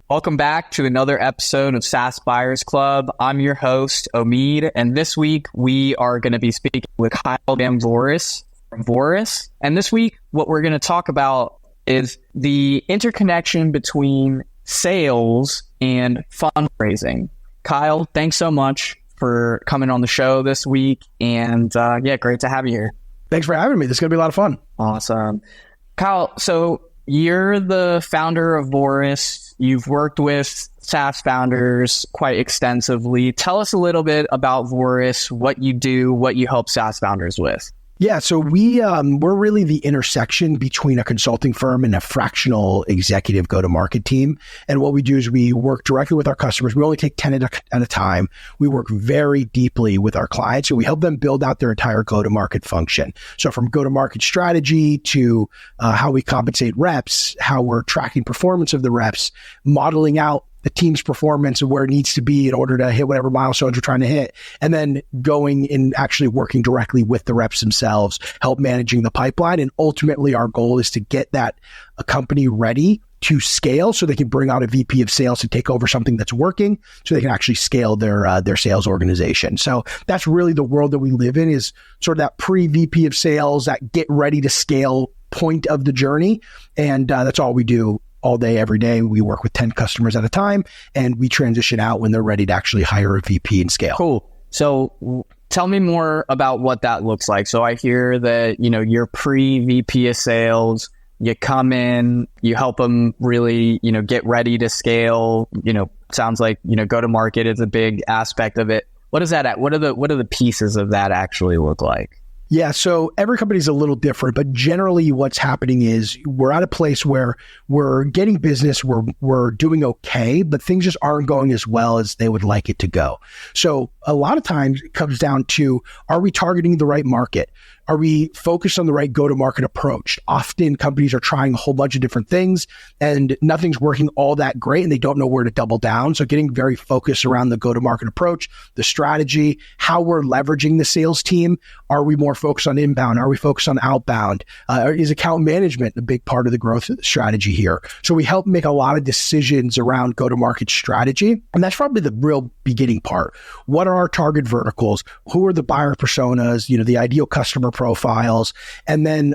Welcome back to another episode of SaaS Buyers Club. I'm your host, Omeed, and this week we are going to be speaking with Kyle Vamvouris from Voris. And this week, what we're going to talk about is the interconnection between sales and fundraising. Kyle, thanks so much for coming on the show this week. And great to have you here. Thanks for having me. This is going to be a lot of fun. Awesome. Kyle, so you're the founder of Voris. You've worked with SaaS founders quite extensively. Tell us a little bit about Voris, what you do, what you help SaaS founders with. Yeah, so we're really the intersection between a consulting firm and a fractional executive go-to-market team. And what we do is we work directly with our customers. We only take 10 at a time. We work very deeply with our clients, and we help them build out their entire go-to-market function. So from go-to-market strategy to how we compensate reps, how we're tracking performance of the reps, modeling out the team's performance and where it needs to be in order to hit whatever milestones we're trying to hit, and then going and actually working directly with the reps themselves, help managing the pipeline. And ultimately, our goal is to get a company ready to scale so they can bring out a VP of sales to take over something that's working so they can actually scale their sales organization. So that's really the world that we live in, is sort of that pre-VP of sales, that get ready to scale point of the journey. And that's all we do. All day, every day. We work with 10 customers at a time, and we transition out when they're ready to actually hire a VP and scale. Cool. So tell me more about what that looks like. So I hear that, you're pre-VP of sales, you come in, you help them really, get ready to scale. Sounds like, go to market is a big aspect of it. What is that? What are the pieces of that actually look like? Yeah, so every company is a little different, but generally what's happening is we're at a place where we're getting business, we're doing okay, but things just aren't going as well as they would like it to go. So a lot of times it comes down to, are we targeting the right market? Are we focused on the right go-to-market approach? Often companies are trying a whole bunch of different things and nothing's working all that great and they don't know where to double down. So getting very focused around the go-to-market approach, the strategy, how we're leveraging the sales team. Are we more focused on inbound? Are we focused on outbound? Is account management a big part of the growth strategy here? So we help make a lot of decisions around go-to-market strategy. And that's probably the real beginning part. What are our target verticals? Who are the buyer personas? The ideal customer profiles, and then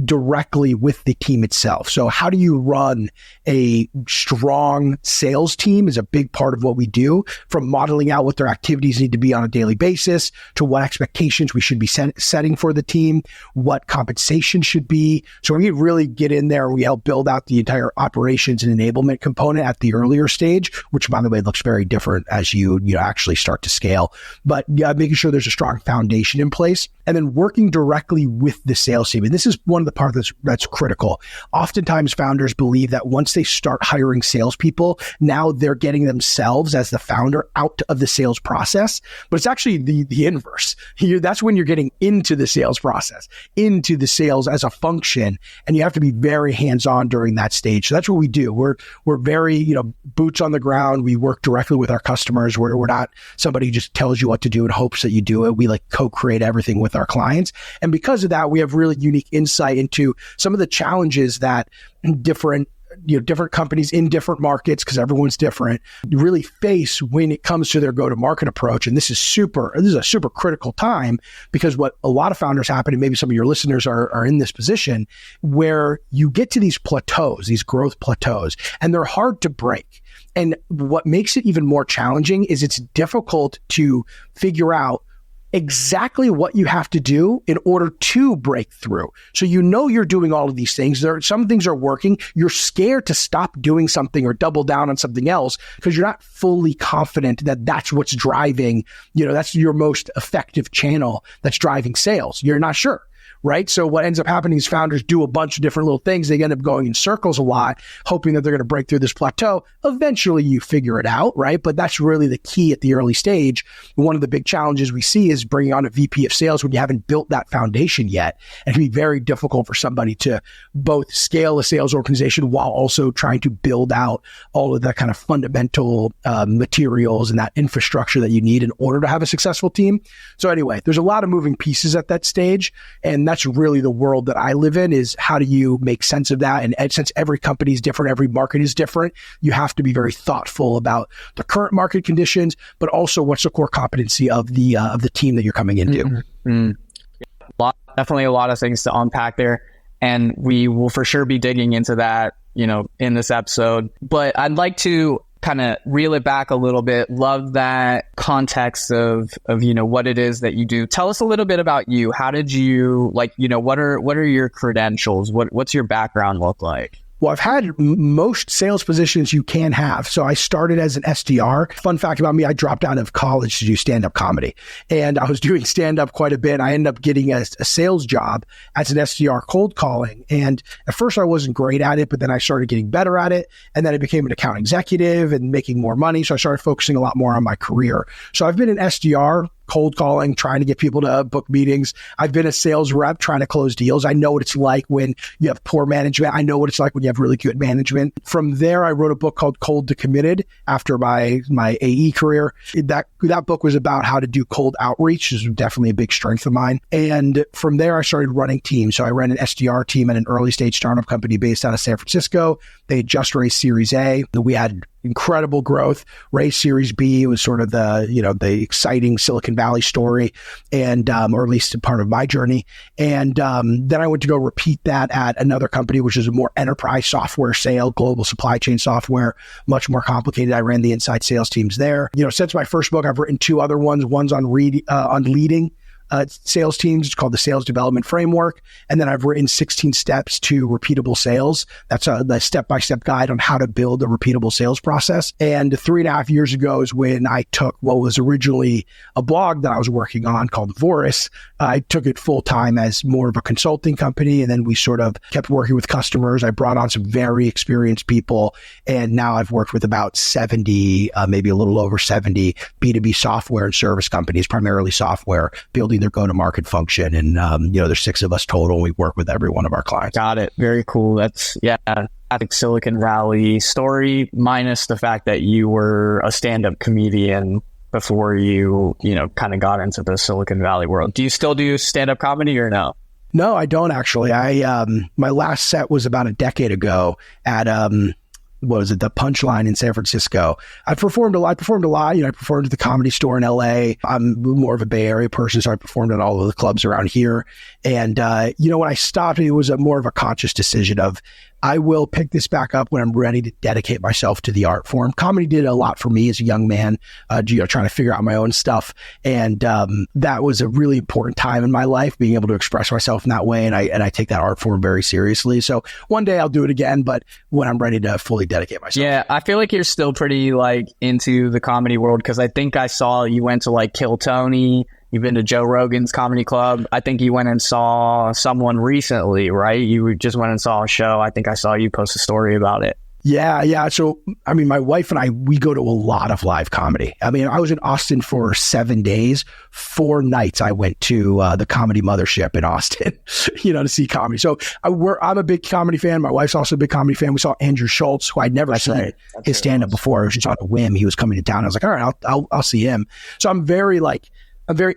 directly with the team itself. So how do you run a strong sales team is a big part of what we do, from modeling out what their activities need to be on a daily basis to what expectations we should be setting for the team, what compensation should be. So we really get in there. We help build out the entire operations and enablement component at the earlier stage, which by the way looks very different as you actually start to scale. But making sure there's a strong foundation in place, and then working directly with the sales team. And this is one of the parts that's critical. Oftentimes founders believe that once they start hiring salespeople, now they're getting themselves as the founder out of the sales process. But it's actually the inverse. That's when you're getting into the sales process, into the sales as a function, and you have to be very hands-on during that stage. So that's what we do. We're very, boots on the ground. We work directly with our customers. We're not somebody who just tells you what to do and hopes that you do it. We co-create everything with our clients. And because of that, we have really unique insight into some of the challenges that different companies in different markets, because everyone's different, really face when it comes to their go-to-market approach. And this is a super critical time, because what a lot of founders happen, and maybe some of your listeners are in this position, where you get to these plateaus, these growth plateaus, and they're hard to break. And what makes it even more challenging is it's difficult to figure out exactly what you have to do in order to break through. So you're doing all of these things. Some things are working. You're scared to stop doing something or double down on something else because you're not fully confident that that's what's driving, that's your most effective channel that's driving sales. You're not sure. Right? So what ends up happening is founders do a bunch of different little things. They end up going in circles a lot, hoping that they're going to break through this plateau. Eventually you figure it out, right? But that's really the key at the early stage. One of the big challenges we see is bringing on a VP of sales when you haven't built that foundation yet. And it can be very difficult for somebody to both scale a sales organization while also trying to build out all of the kind of fundamental materials and that infrastructure that you need in order to have a successful team. So anyway, there's a lot of moving pieces at that stage. And And that's really the world that I live in, is how do you make sense of that? And since every company is different, every market is different, you have to be very thoughtful about the current market conditions, but also what's the core competency of the team that you're coming into. Mm-hmm. Definitely a lot of things to unpack there. And we will for sure be digging into that, in this episode. But I'd like to kind of reel it back a little bit. Love that context of what it is that you do. Tell us a little bit about you. How did you what are your credentials? What's your background look like? Well, I've had most sales positions you can have. So I started as an SDR. Fun fact about me, I dropped out of college to do stand-up comedy. And I was doing stand-up quite a bit. I ended up getting a sales job as an SDR cold calling. And at first I wasn't great at it, but then I started getting better at it. And then I became an account executive and making more money. So I started focusing a lot more on my career. So I've been an SDR, cold calling, trying to get people to book meetings. I've been a sales rep trying to close deals. I know what it's like when you have poor management. I know what it's like when you have really good management. From there, I wrote a book called Cold to Committed after my AE career. That book was about how to do cold outreach, which is definitely a big strength of mine. And from there, I started running teams. So I ran an SDR team at an early stage startup company based out of San Francisco. They had just raised Series A. We had incredible growth, raised Series B. It was sort of the exciting Silicon Valley story, and or at least a part of my journey. And then I went to go repeat that at another company, which is a more enterprise software sale, global supply chain software, much more complicated. I ran the inside sales teams there. Since my first book, I've written two other ones. One's on leading sales teams. It's called the Sales Development Framework. And then I've written 16 Steps to Repeatable Sales. That's the step-by-step guide on how to build a repeatable sales process. And 3.5 years ago is when I took what was originally a blog that I was working on called Voris. I took it full time as more of a consulting company. And then we sort of kept working with customers. I brought on some very experienced people. And now I've worked with about 70, maybe a little over 70 B2B software and service companies, primarily software, building their go-to-market function. And, there's 6 of us total. And we work with every one of our clients. Got it. Very cool. That's, I think Silicon Valley story, minus the fact that you were a stand-up comedian before you kind of got into the Silicon Valley world. Do you still do stand-up comedy or no? No, I don't actually. My last set was about a decade ago at, the Punchline in San Francisco. I performed a lot. I performed at the Comedy Store in LA. I'm more of a Bay Area person, so I performed at all of the clubs around here. And, when I stopped, it was more of a conscious decision of, I will pick this back up when I'm ready to dedicate myself to the art form. Comedy did a lot for me as a young man, trying to figure out my own stuff. And that was a really important time in my life, being able to express myself in that way. And I take that art form very seriously. So one day I'll do it again, but when I'm ready to fully dedicate myself. Yeah, I feel like you're still pretty into the comedy world, because I think I saw you went to Kill Tony. You've been to Joe Rogan's comedy club. I think you went and saw someone recently, right? You just went and saw a show. I think I saw you post a story about it. Yeah. So, my wife and I, we go to a lot of live comedy. I was in Austin for 7 days, 4 nights. I went to the Comedy Mothership in Austin, to see comedy. So I'm a big comedy fan. My wife's also a big comedy fan. We saw Andrew Schultz, who I'd never seen his stand-up before. It was just on a whim. He was coming to town. I was like, all right, I'll see him. So I'm very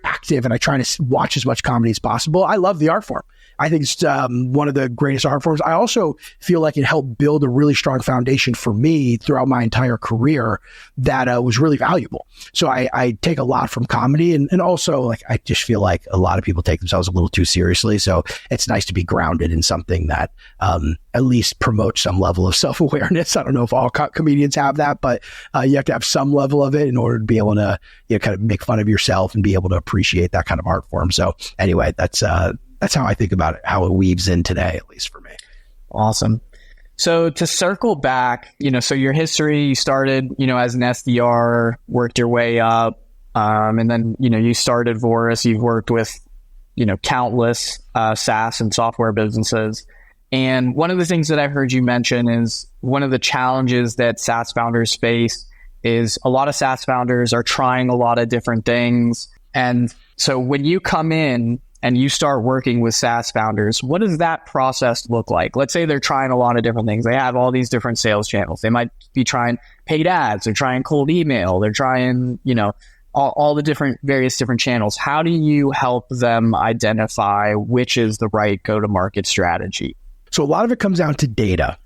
active, and I try to watch as much comedy as possible. I love the art form. I think it's one of the greatest art forms. I also feel like it helped build a really strong foundation for me throughout my entire career that was really valuable. So I take a lot from comedy, and also I just feel like a lot of people take themselves a little too seriously. So it's nice to be grounded in something that at least promotes some level of self-awareness. I don't know if all comedians have that, but you have to have some level of it in order to be able to kind of make fun of yourself and be able to appreciate that kind of art form. So anyway, that's how I think about it, how it weaves in today, at least for me. Awesome. So to circle back, so your history, you started, as an SDR, worked your way up, and then, you started Voris. You've worked with, countless SaaS and software businesses. And one of the things that I've heard you mention is one of the challenges that SaaS founders face is a lot of SaaS founders are trying a lot of different things. And so when you come in and you start working with SaaS founders, what does that process look like? Let's say they're trying a lot of different things. They have all these different sales channels. They might be trying paid ads. They're trying cold email. They're trying, all the various different channels. How do you help them identify which is the right go-to-market strategy? So a lot of it comes down to data.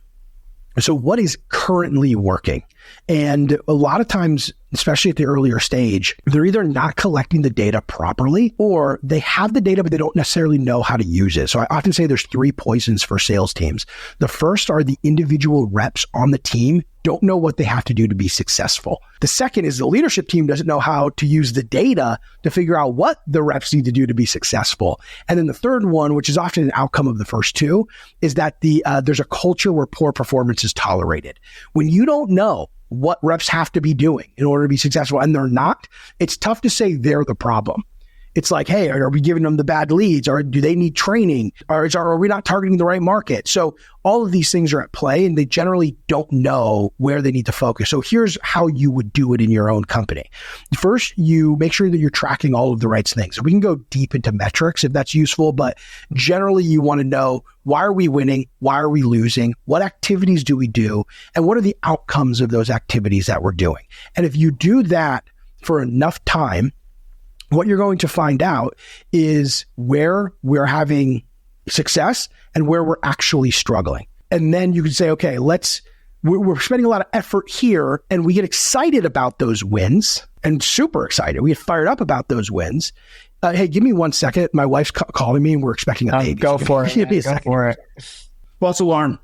So what is currently working? And a lot of times, especially at the earlier stage, they're either not collecting the data properly or they have the data, but they don't necessarily know how to use it. So I often say there's 3 poisons for sales teams. The first are the individual reps on the team don't know what they have to do to be successful. The second is the leadership team doesn't know how to use the data to figure out what the reps need to do to be successful. And then the third one, which is often an outcome of the first 2, is that there's a culture where poor performance is tolerated. When you don't know what reps have to be doing in order to be successful and they're not, it's tough to say they're the problem. It's like, hey, are we giving them the bad leads? Or do they need training? Or are we not targeting the right market? So all of these things are at play and they generally don't know where they need to focus. So here's how you would do it in your own company. First, you make sure that you're tracking all of the right things. We can go deep into metrics if that's useful, but generally you want to know, why are we winning? Why are we losing? What activities do we do? And what are the outcomes of those activities that we're doing? And if you do that for enough time, what you're going to find out is where we're having success and where we're actually struggling. And then you can say, okay, we're spending a lot of effort here and we get excited about those wins and super excited. We get fired up about those wins. Hey, give me 1 second. My wife's calling me and we're expecting a baby. Go for it. Go for it. False alarm.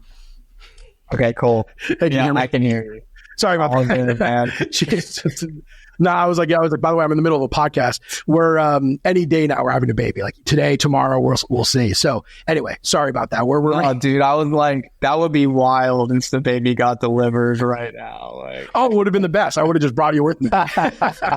Okay, cool. Hey, yeah, I can hear you. Sorry about that. Man. No, I was like, by the way, I'm in the middle of a podcast. We're any day now we're having a baby. Like today, tomorrow, we'll see. So anyway, sorry about that. Dude, I was like, that would be wild if the baby got delivered right now. Like, it would have been the best. I would have just brought you with me. That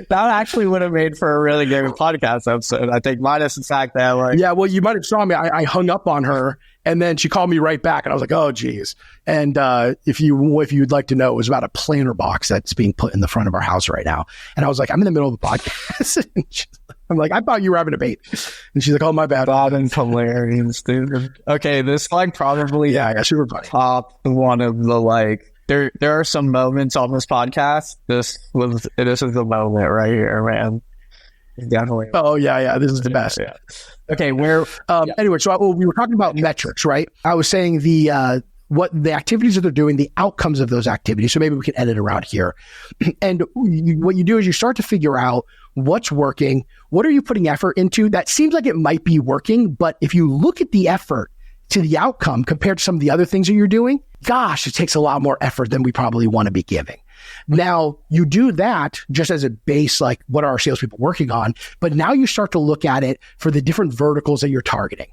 actually would have made for a really good podcast episode. I think, minus the fact that yeah, well, you might have saw me. I hung up on her. And then she called me right back and I was like, oh, geez. And if you'd like to know, it was about a planter box that's being put in the front of our house right now. And I was like, I'm in the middle of the podcast. I'm like, I thought you were having a baby. And she's like, oh, my bad. That's hilarious, dude. Okay, this probably super funny. Top one of the there are some moments on this podcast. This is the moment right here, man. Definitely. Oh, yeah. This is the best. Yeah. Okay, anyway, so we were talking about metrics, right? I was saying what the activities that they're doing, the outcomes of those activities. So maybe we can edit around here. And what you do is you start to figure out what's working. What are you putting effort into? That seems like it might be working, but if you look at the effort to the outcome compared to some of the other things that you're doing, gosh, it takes a lot more effort than we probably want to be giving. Now, you do that just as a base, like what are our salespeople working on? But now you start to look at it for the different verticals that you're targeting,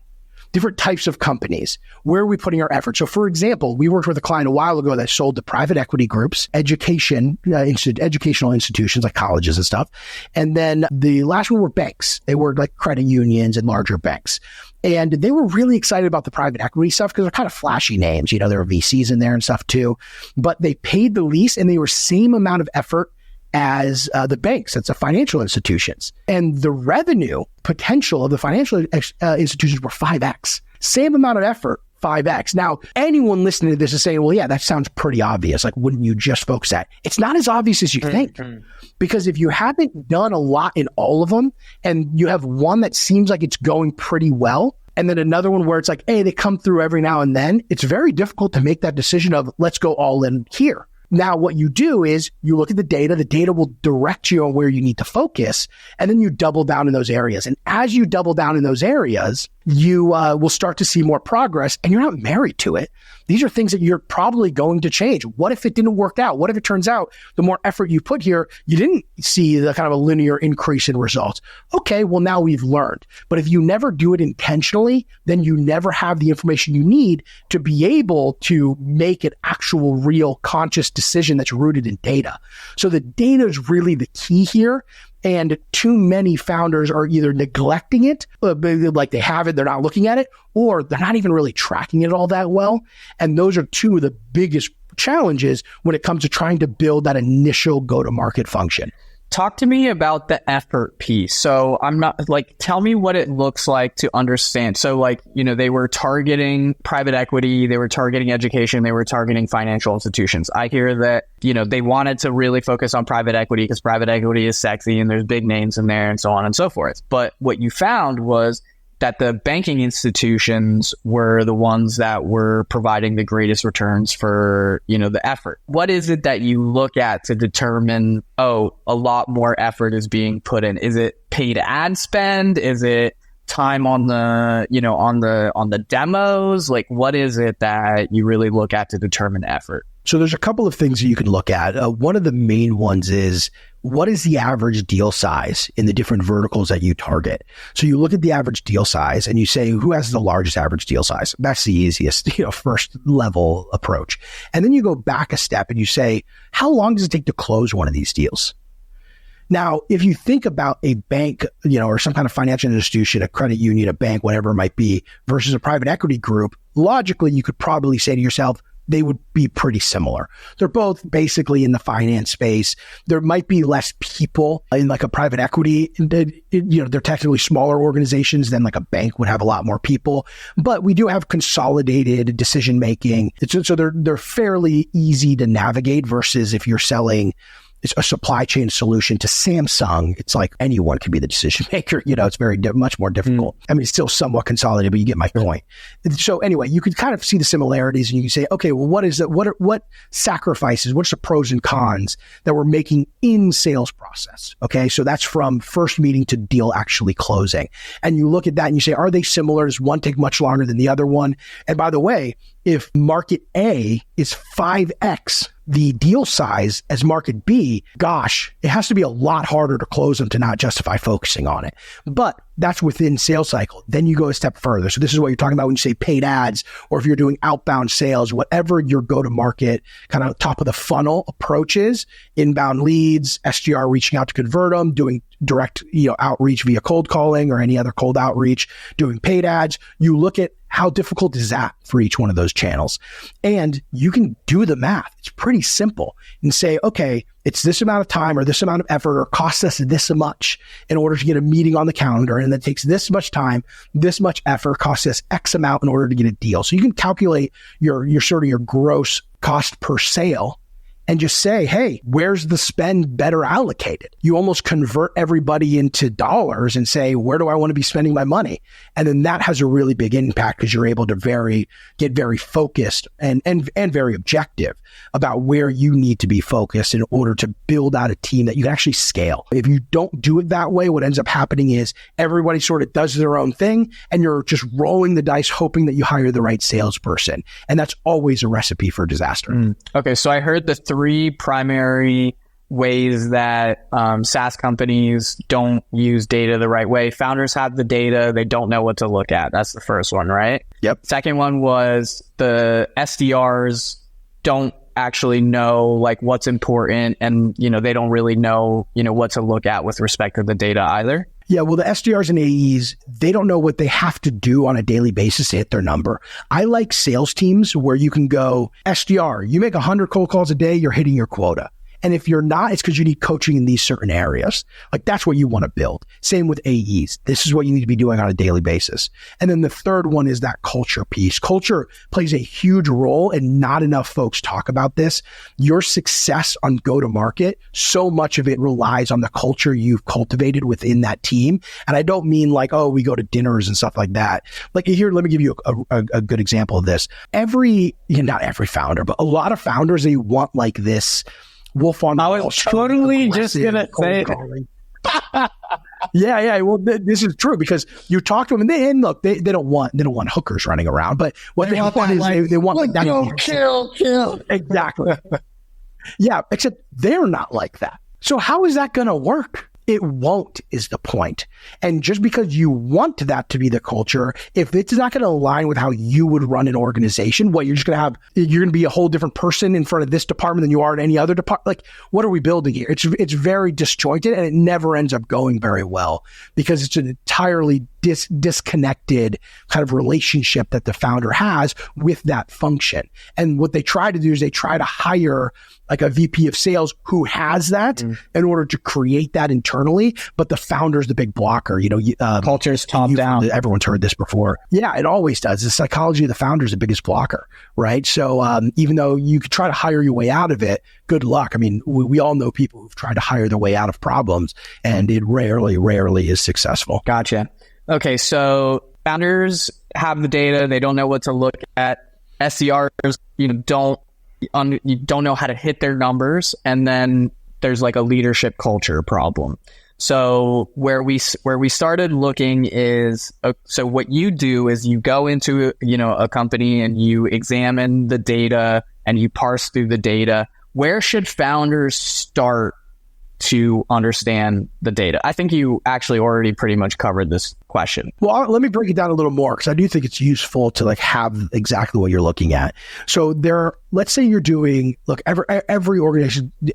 different types of companies. Where are we putting our effort? So, for example, we worked with a client a while ago that sold to private equity groups, educational institutions like colleges and stuff. And then the last one were banks. They were like credit unions and larger banks. And they were really excited about the private equity stuff because they're kind of flashy names. There are VCs in there and stuff too. But they paid the least and they were same amount of effort as the banks. That's the financial institutions. And the revenue potential of the financial institutions were 5x. Same amount of effort, 5x. Now, anyone listening to this is saying, well, yeah, that sounds pretty obvious. Like, wouldn't you just focus at it? It's not as obvious as you think. Because if you haven't done a lot in all of them and you have one that seems like it's going pretty well, and then another one where it's like, hey, they come through every now and then, it's very difficult to make that decision of let's go all in here. Now, what you do is you look at the data will direct you on where you need to focus, and then you double down in those areas. And as you double down in those areas, you will start to see more progress, and you're not married to it. These are things that you're probably going to change. What if it didn't work out? What if it turns out the more effort you put here, you didn't see the kind of a linear increase in results? Okay, well, now we've learned. But if you never do it intentionally, then you never have the information you need to be able to make an actual, real, conscious decision that's rooted in data. So the data is really the key here. And too many founders are either neglecting it, like they have it, they're not looking at it, or they're not even really tracking it all that well. And those are two of the biggest challenges when it comes to trying to build that initial go-to-market function. Talk to me about the effort piece. So I'm not like, tell me what it looks like to understand. So like, they were targeting private equity, they were targeting education, they were targeting financial institutions. I hear that, they wanted to really focus on private equity because private equity is sexy and there's big names in there and so on and so forth. But what you found was that the banking institutions were the ones that were providing the greatest returns for, the effort. What is it that you look at to determine, a lot more effort is being put in? Is it paid ad spend? Is it time on the, on the demos? Like, what is it that you really look at to determine effort? So there's a couple of things that you can look at. One of the main ones is, what is the average deal size in the different verticals that you target? So you look at the average deal size and you say, who has the largest average deal size? That's the easiest, first level approach. And then you go back a step and you say, how long does it take to close one of these deals? Now, if you think about a bank, or some kind of financial institution, a credit union, a bank, whatever it might be, versus a private equity group, logically, you could probably say to yourself, they would be pretty similar. They're both basically in the finance space. There might be less people in like a private equity. They're technically smaller organizations than like a bank would have a lot more people, but we do have consolidated decision making. So they're fairly easy to navigate versus if you're selling a supply chain solution to Samsung, it's like anyone can be the decision maker. It's very much more difficult. I mean, it's still somewhat consolidated, but you get my point. So anyway, you could kind of see the similarities and you can say, okay, well, what is it? What sacrifices, what's the pros and cons that we're making in sales process? Okay. So that's from first meeting to deal actually closing. And you look at that and you say, are they similar? Does one take much longer than the other one? And by the way, if market A is 5x the deal size as market B, gosh, it has to be a lot harder to close them to not justify focusing on it. But that's within sales cycle. Then you go a step further. So this is what you're talking about when you say paid ads, or if you're doing outbound sales, whatever your go-to-market kind of top of the funnel approach is, inbound leads, SDR reaching out to convert them, doing direct outreach via cold calling or any other cold outreach, doing paid ads. You look at how difficult is that for each one of those channels? And you can do the math. It's pretty simple and say, okay, it's this amount of time or this amount of effort or costs us this much in order to get a meeting on the calendar. And that takes this much time, this much effort, costs us X amount in order to get a deal. So you can calculate your gross cost per sale and just say, hey, where's the spend better allocated? You almost convert everybody into dollars and say, where do I want to be spending my money? And then that has a really big impact because you're able to get very focused and very objective about where you need to be focused in order to build out a team that you can actually scale. If you don't do it that way, what ends up happening is everybody sort of does their own thing and you're just rolling the dice hoping that you hire the right salesperson. And that's always a recipe for disaster. Okay, so I heard the three primary ways that SaaS companies don't use data the right way. Founders have the data, they don't know what to look at. That's the first one, right? Yep. Second one was the SDRs don't actually know like what's important and they don't really know what to look at with respect to the data either. Yeah, well, the SDRs and AEs, they don't know what they have to do on a daily basis to hit their number. I like sales teams where you can go, SDR, you make 100 cold calls a day, you're hitting your quota. And if you're not, it's because you need coaching in these certain areas. Like that's what you want to build. Same with AEs. This is what you need to be doing on a daily basis. And then the third one is that culture piece. Culture plays a huge role and not enough folks talk about this. Your success on go-to-market, so much of it relies on the culture you've cultivated within that team. And I don't mean like, oh, we go to dinners and stuff like that. Like here, let me give you a good example of this. Not every founder, but a lot of founders, they want like this wolf on I was totally just gonna say yeah. Well, this is true because you talk to them and look, they don't want hookers running around, but what they want is they want like that. Kill. Exactly. Yeah, except they're not like that. So how is that going to work? It won't is the point. And just because you want that to be the culture, if it's not going to align with how you would run an organization, you're going to be a whole different person in front of this department than you are in any other department. Like, what are we building here? It's very disjointed and it never ends up going very well because it's an entirely disconnected kind of relationship that the founder has with that function. And what they try to do is they try to hire like a VP of sales who has that in order to create that internally. But the founder's the big blocker. Culture's top down. Everyone's heard this before. Yeah, it always does. The psychology of the founder is the biggest blocker, right? So even though you could try to hire your way out of it, good luck. I mean, we all know people who've tried to hire their way out of problems, and it rarely is successful. Gotcha. Okay, so founders have the data. They don't know what to look at. SDRs, don't know how to hit their numbers, and then there's like a leadership culture problem. So where we started looking is, so what you do is you go into a company and you examine the data and you parse through the data. Where should founders start to understand the data? I think you actually already pretty much covered this question. Well, let me break it down a little more, because I do think it's useful to like have exactly what you're looking at. So let's say you're doing, look, every organization is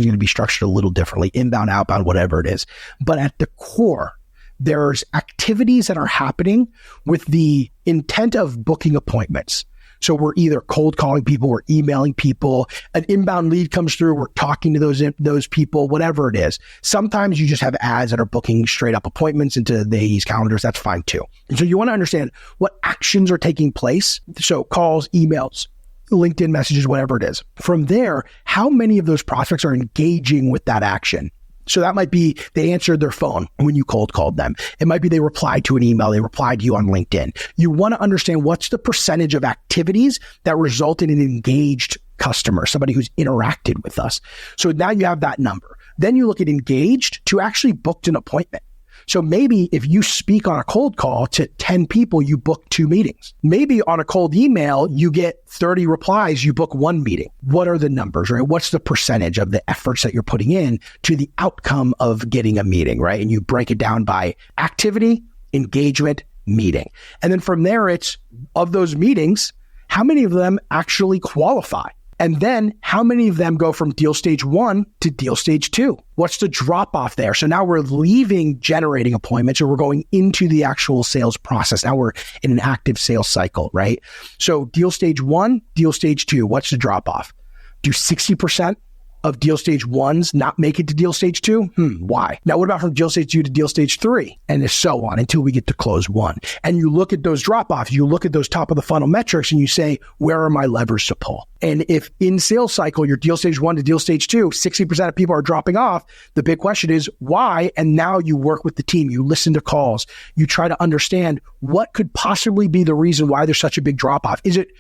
going to be structured a little differently, inbound, outbound, whatever it is. But at the core, there's activities that are happening with the intent of booking appointments. So we're either cold calling people, we're emailing people, an inbound lead comes through, we're talking to those people, whatever it is. Sometimes you just have ads that are booking straight up appointments into these calendars. That's fine too. And so you want to understand what actions are taking place. So calls, emails, LinkedIn messages, whatever it is. From there, how many of those prospects are engaging with that action? So that might be they answered their phone when you cold called them. It might be they replied to an email. They replied to you on LinkedIn. You want to understand what's the percentage of activities that result in an engaged customer, somebody who's interacted with us. So now you have that number. Then you look at engaged to actually booked an appointment. So maybe if you speak on a cold call to 10 people, you book 2 meetings. Maybe on a cold email, you get 30 replies, you book 1 meeting. What are the numbers, right? What's the percentage of the efforts that you're putting in to the outcome of getting a meeting, right? And you break it down by activity, engagement, meeting. And then from there, it's of those meetings, how many of them actually qualify? And then how many of them go from deal stage 1 to deal stage 2? What's the drop off there? So now we're leaving generating appointments, or we're going into the actual sales process. Now we're in an active sales cycle, right? So deal stage 1, deal stage 2, what's the drop off? Do 60% of deal stage 1s not make it to deal stage 2? Why? Now, what about from deal stage 2 to deal stage 3? And so on until we get to close 1. And you look at those drop-offs, you look at those top of the funnel metrics, and you say, where are my levers to pull? And if in sales cycle, your deal stage 1 to deal stage 2, 60% of people are dropping off, the big question is why? And now you work with the team, you listen to calls, you try to understand what could possibly be the reason why there's such a big drop-off. Is it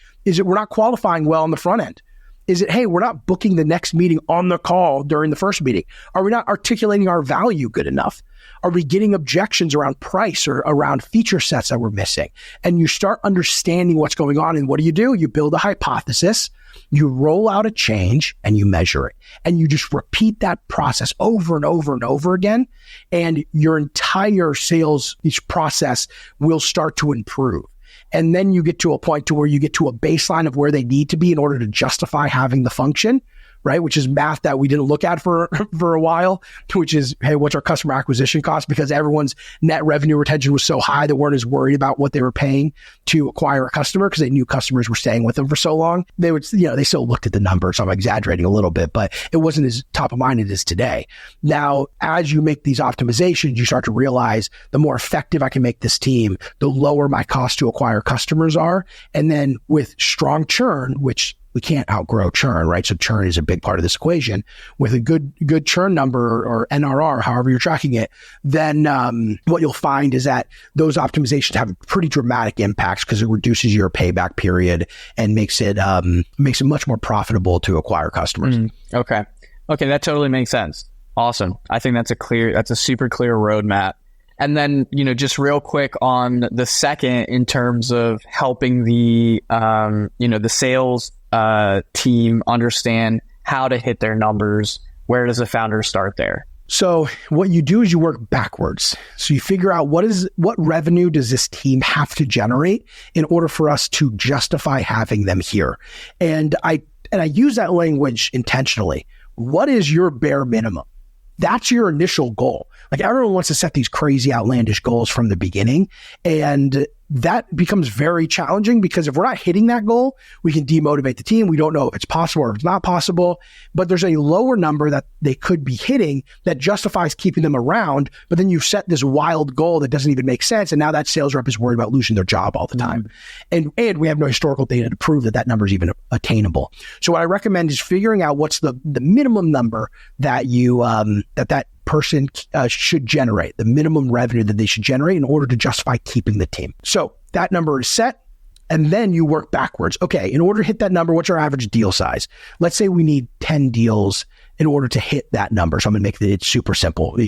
we're not qualifying well on the front end? Is it, hey, we're not booking the next meeting on the call during the first meeting? Are we not articulating our value good enough? Are we getting objections around price or around feature sets that we're missing? And you start understanding what's going on. And what do? You build a hypothesis, you roll out a change, and you measure it. And you just repeat that process over and over and over again. And your entire sales process will start to improve. And then you get to a point to where you get to a baseline of where they need to be in order to justify having the function, right? Which is math that we didn't look at for a while, which is, hey, what's our customer acquisition cost? Because everyone's net revenue retention was so high, they weren't as worried about what they were paying to acquire a customer because they knew customers were staying with them for so long. They would, they still looked at the numbers. So I'm exaggerating a little bit, but it wasn't as top of mind as it is today. Now, as you make these optimizations, you start to realize the more effective I can make this team, the lower my cost to acquire customers are. And then with strong churn, which we can't outgrow churn, right? So churn is a big part of this equation. With a good churn number or NRR, however you're tracking it, then what you'll find is that those optimizations have pretty dramatic impacts because it reduces your payback period and makes it much more profitable to acquire customers. Okay, that totally makes sense. Awesome. I think that's a super clear roadmap. And then, just real quick on the second, in terms of helping the sales team understand how to hit their numbers, where does a founder start there? So what you do is you work backwards. So you figure out what revenue does this team have to generate in order for us to justify having them here. And I use that language intentionally. What is your bare minimum? That's your initial goal. Like everyone wants to set these crazy outlandish goals from the beginning. And that becomes very challenging because if we're not hitting that goal, we can demotivate the team. We don't know if it's possible or if it's not possible, but there's a lower number that they could be hitting that justifies keeping them around. But then you've set this wild goal that doesn't even make sense. And now that sales rep is worried about losing their job all the time. And we have no historical data to prove that number is even attainable. So what I recommend is figuring out what's the minimum number that you, that person should generate, the minimum revenue that they should generate in order to justify keeping the team. So that number is set, and then you work backwards. Okay, in order to hit that number, what's our average deal size? Let's say we need 10 deals in order to hit that number. So I'm going to make it super simple.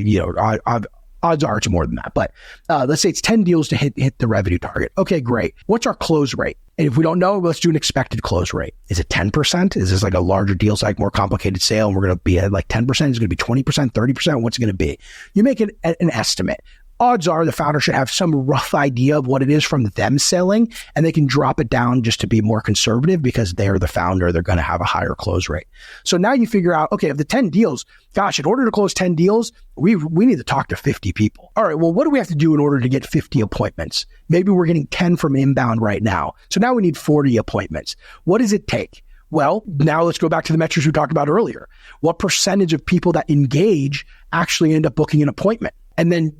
Odds are it's more than that, but let's say it's 10 deals to hit the revenue target. Okay, great. What's our close rate? And if we don't know, let's do an expected close rate. Is it 10%? Is this like a larger deal size, more complicated sale, and we're going to be at like 10%? Is it going to be 20%, 30%? What's it going to be? You make it an estimate. Odds are the founder should have some rough idea of what it is from them selling, and they can drop it down just to be more conservative because they're the founder. They're going to have a higher close rate. So now you figure out, okay, of the 10 deals, gosh, in order to close 10 deals, we need to talk to 50 people. All right, well, what do we have to do in order to get 50 appointments? Maybe we're getting 10 from inbound right now. So now we need 40 appointments. What does it take? Well, now let's go back to the metrics we talked about earlier. What percentage of people that engage actually end up booking an appointment? And then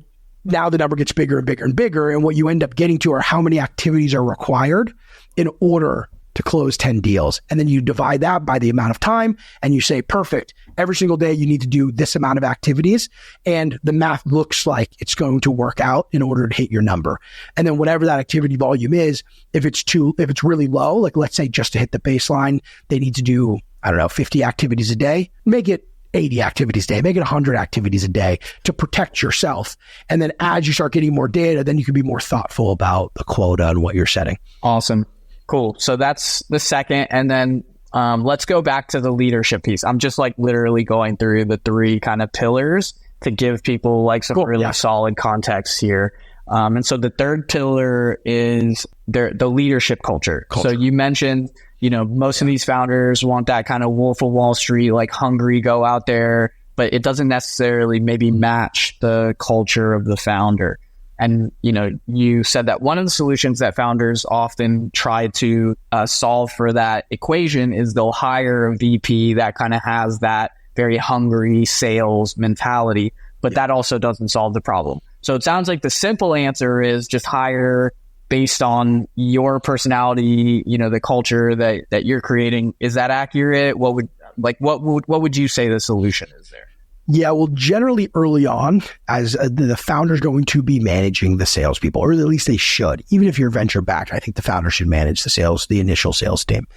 now the number gets bigger and bigger and bigger. And what you end up getting to are how many activities are required in order to close 10 deals. And then you divide that by the amount of time and you say, perfect, every single day you need to do this amount of activities. And the math looks like it's going to work out in order to hit your number. And then whatever that activity volume is, if it's really low, like let's say just to hit the baseline, they need to do, 50 activities a day, make it 80 activities a day, make it 100 activities a day to protect yourself. And then as you start getting more data, then you can be more thoughtful about the quota and what you're setting. Awesome. Cool. So that's the second. And then let's go back to the leadership piece. I'm just like literally going through the three kind of pillars to give people like some really solid context here. And so the third pillar is the leadership culture. So you mentioned, most of these founders want that kind of Wolf of Wall Street, like hungry, go out there, but it doesn't necessarily maybe match the culture of the founder. And, you said that one of the solutions that founders often try to solve for that equation is they'll hire a VP that kind of has that very hungry sales mentality, but that also doesn't solve the problem. So it sounds like the simple answer is just hire based on your personality, the culture that you're creating. Is that accurate? What would you say the solution is there? Yeah, well, generally early on, as the founder's going to be managing the salespeople, or at least they should. Even if you're venture backed, I think the founder should manage the initial sales team.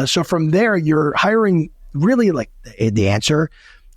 So from there, you're hiring really like the answer.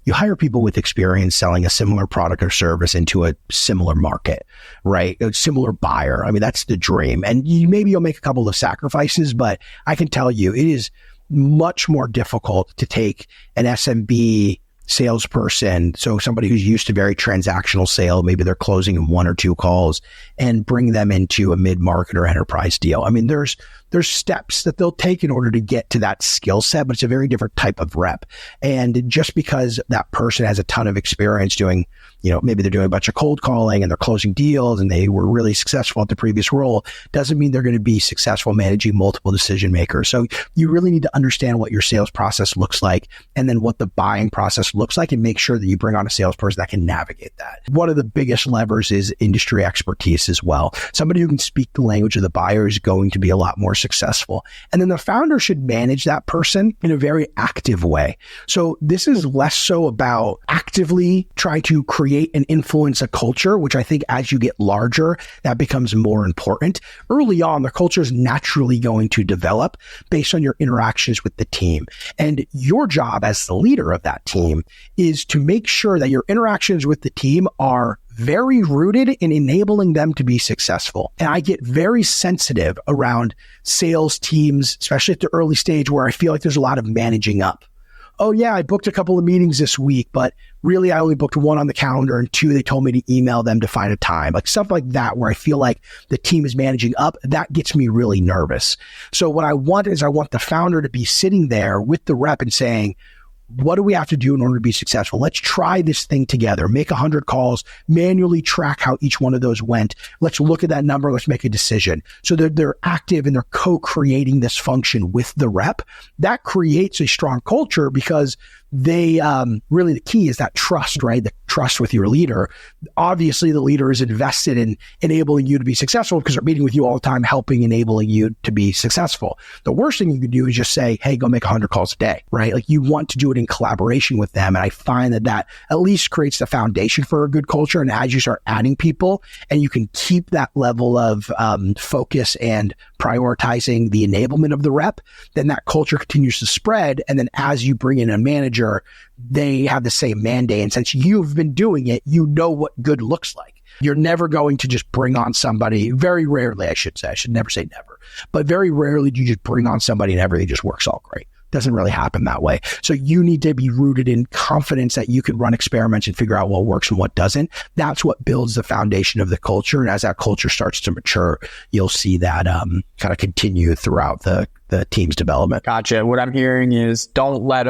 You hire people with experience selling a similar product or service into a similar market, right? A similar buyer. I mean, that's the dream. And maybe you'll make a couple of sacrifices, but I can tell you it is much more difficult to take an SMB salesperson, so somebody who's used to very transactional sale, maybe they're closing in one or two calls, and bring them into a mid-market or enterprise deal. I mean, there's steps that they'll take in order to get to that skill set, but it's a very different type of rep. And just because that person has a ton of experience doing, maybe they're doing a bunch of cold calling and they're closing deals and they were really successful at the previous role, doesn't mean they're going to be successful managing multiple decision makers. So you really need to understand what your sales process looks like and then what the buying process looks like, and make sure that you bring on a salesperson that can navigate that. One of the biggest levers is industry expertise as well. Somebody who can speak the language of the buyer is going to be a lot more successful. And then the founder should manage that person in a very active way. So this is less so about actively trying to create and influence a culture, which I think as you get larger, that becomes more important. Early on, the culture is naturally going to develop based on your interactions with the team. And your job as the leader of that team is to make sure that your interactions with the team are very rooted in enabling them to be successful. And I get very sensitive around sales teams, especially at the early stage where I feel like there's a lot of managing up. Oh yeah, I booked a couple of meetings this week, but really I only booked one on the calendar, and two, they told me to email them to find a time. Like stuff like that where I feel like the team is managing up, that gets me really nervous. So what I want is I want the founder to be sitting there with the rep and saying, What do we have to do in order to be successful? Let's try this thing together. Make 100 calls, manually track how each one of those went. Let's look at that number. Let's make a decision. So they're active and they're co-creating this function with the rep. That creates a strong culture because they really, the key is that trust, right? The trust with your leader. Obviously, the leader is invested in enabling you to be successful because they're meeting with you all the time, helping, enabling you to be successful. The worst thing you could do is just say, hey, go make 100 calls a day, right? Like you want to do it in collaboration with them. And I find that at least creates the foundation for a good culture. And as you start adding people and you can keep that level of focus and prioritizing the enablement of the rep, then that culture continues to spread. And then as you bring in a manager, they have the same mandate. And since you've been doing it, you know what good looks like. You're never going to just bring on somebody, very rarely, I should say. I should never say never. But very rarely do you just bring on somebody and everything just works all great. Doesn't really happen that way. So you need to be rooted in confidence that you can run experiments and figure out what works and what doesn't. That's what builds the foundation of the culture. And as that culture starts to mature, you'll see that kind of continue throughout the team's development. Gotcha. What I'm hearing is don't let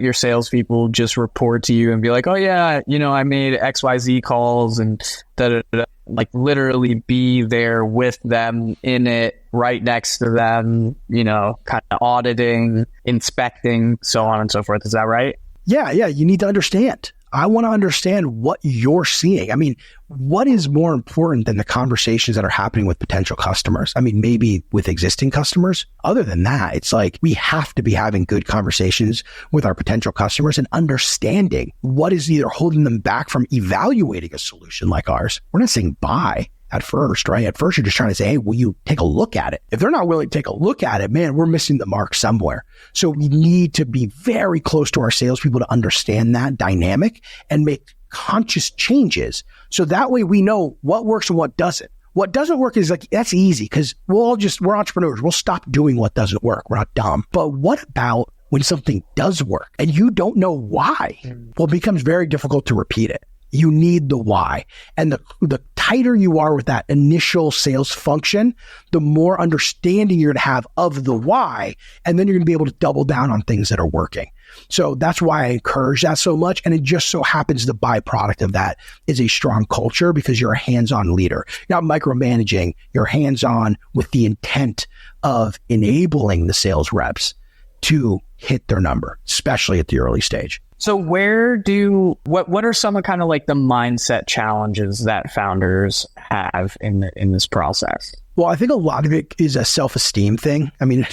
your salespeople just report to you and be like, oh yeah, I made XYZ calls and da-da-da. Like literally be there with them in it, right next to them, kind of auditing, inspecting, so on and so forth. Is that right? Yeah. You need to understand. I want to understand what you're seeing. I mean, what is more important than the conversations that are happening with potential customers? I mean, maybe with existing customers. Other than that, it's like we have to be having good conversations with our potential customers and understanding what is either holding them back from evaluating a solution like ours. We're not saying buy at first, right? At first, you're just trying to say, hey, will you take a look at it? If they're not willing to take a look at it, man, we're missing the mark somewhere. So we need to be very close to our salespeople to understand that dynamic and make conscious changes. So that way we know what works and what doesn't. What doesn't work is like, that's easy because we're entrepreneurs. We'll stop doing what doesn't work. We're not dumb. But what about when something does work and you don't know why? Well, it becomes very difficult to repeat it. You need the why. And the tighter you are with that initial sales function, the more understanding you're going to have of the why. And then you're going to be able to double down on things that are working. So that's why I encourage that so much. And it just so happens the byproduct of that is a strong culture because you're a hands-on leader. You're not micromanaging. You're hands-on with the intent of enabling the sales reps to hit their number, especially at the early stage. So what are some of kind of like the mindset challenges that founders have in this process? Well, I think a lot of it is a self-esteem thing. I mean,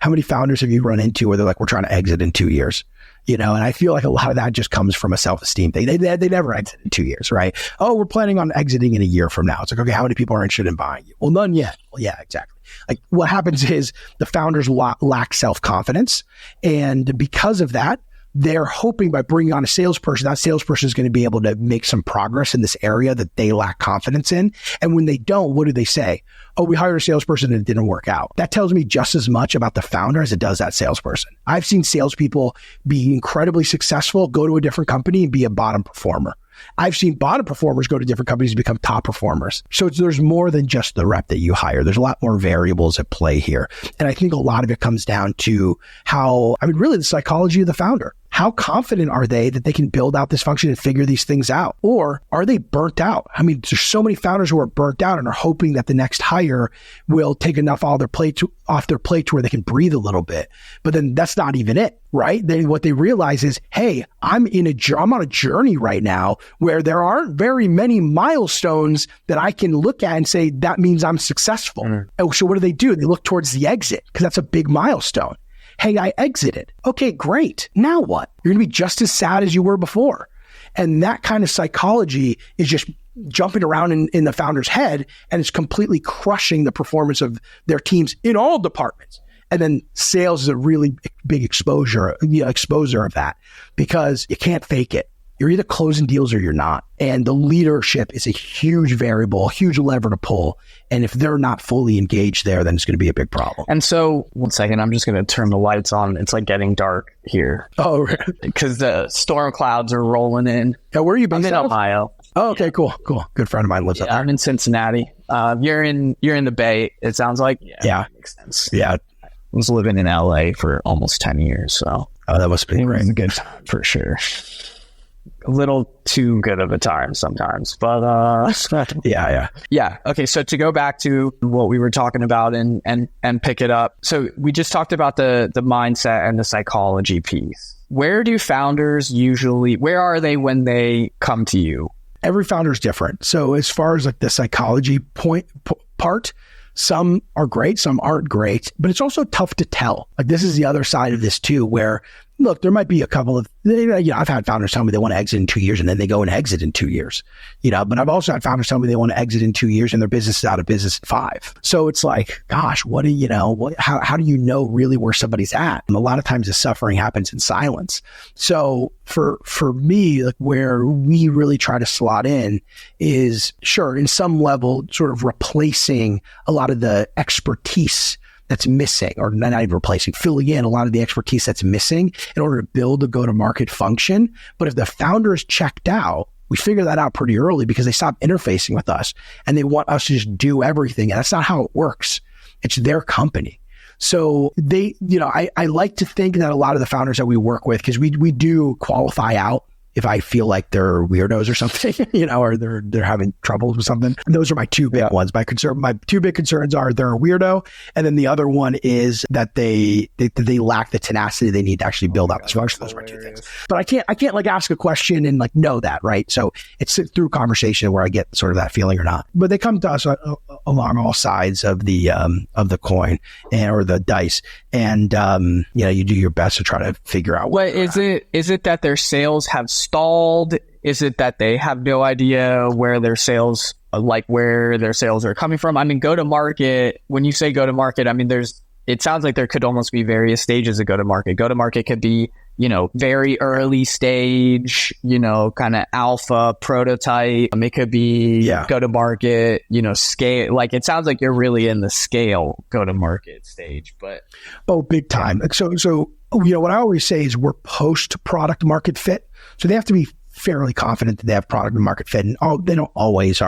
how many founders have you run into where they're like, we're trying to exit in 2 years? And I feel like a lot of that just comes from a self-esteem thing. They never exit in 2 years, right? Oh, we're planning on exiting in a year from now. It's like, okay, how many people are interested in buying you? Well, none yet. Well, yeah, exactly. Like what happens is the founders lack self-confidence. And because of that, they're hoping by bringing on a salesperson, that salesperson is going to be able to make some progress in this area that they lack confidence in. And when they don't, what do they say? Oh, we hired a salesperson and it didn't work out. That tells me just as much about the founder as it does that salesperson. I've seen salespeople be incredibly successful, go to a different company and be a bottom performer. I've seen bottom performers go to different companies and become top performers. So there's more than just the rep that you hire. There's a lot more variables at play here. And I think a lot of it comes down to really the psychology of the founder. How confident are they that they can build out this function and figure these things out? Or are they burnt out? I mean, there's so many founders who are burnt out and are hoping that the next hire will take enough off their plate to where they can breathe a little bit. But then that's not even it, right? What they realize is, hey, I'm on a journey right now where there aren't very many milestones that I can look at and say, that means I'm successful. Oh, so what do? They look towards the exit because that's a big milestone. Hey, I exited. Okay, great. Now what? You're going to be just as sad as you were before. And that kind of psychology is just jumping around in the founder's head, and it's completely crushing the performance of their teams in all departments. And then sales is a really big exposer of that because you can't fake it. You're either closing deals or you're not. And the leadership is a huge variable, a huge lever to pull. And if they're not fully engaged there, then it's going to be a big problem. And so, one second, I'm just going to turn the lights on. It's like getting dark here. Oh, really? Because the storm clouds are rolling in. Yeah, where are you based? I'm in Ohio. Oh, okay, cool. Good friend of mine lives up there. I'm in Cincinnati. You're in the Bay, it sounds like. Yeah. Makes sense. Yeah. I was living in LA for almost 10 years, so. Oh, that must be It great. was a good time for sure. A little too good of a time sometimes, but yeah. Okay, so to go back to what we were talking about and pick it up. So we just talked about the mindset and the psychology piece. Where do founders where are they when they come to you? Every founder is different. So as far as like the psychology part, some are great, some aren't great, but it's also tough to tell. Like this is the other side of this too, where look, there might be a couple of, I've had founders tell me they want to exit in 2 years and then they go and exit in 2 years, but I've also had founders tell me they want to exit in 2 years and their business is out of business in 5. So it's like, gosh, how do you know really where somebody's at? And a lot of times the suffering happens in silence. So for me, like where we really try to slot in is sure in some level, sort of replacing a lot of the expertise that's missing, or not even replacing, filling in a lot of the expertise that's missing in order to build a go-to-market function. But if the founder is checked out, we figure that out pretty early because they stop interfacing with us and they want us to just do everything. And that's not how it works. It's their company. So they, I like to think that a lot of the founders that we work with, because we do qualify out if I feel like they're weirdos or something, or they're having troubles with something. And those are my two big ones. My two big concerns are they're a weirdo, and then the other one is that they lack the tenacity they need to actually build out this function. Those are my two things. But I can't like ask a question and like know that, right? So it's through conversation where I get sort of that feeling or not. But they come to us along all sides of the coin or the dice, and you do your best to try to figure out. What is it? Is it that their sales have stalled? Is it that they have no idea where their sales are coming from? I mean, go to market. When you say go to market, I mean, it sounds like there could almost be various stages of go to market. Go to market could be, very early stage, kind of alpha prototype. It could be go to market, scale. Like it sounds like you're really in the scale go to market stage, but big time. So what I always say is we're post product market fit. So they have to be fairly confident that they have product market fit, and they don't always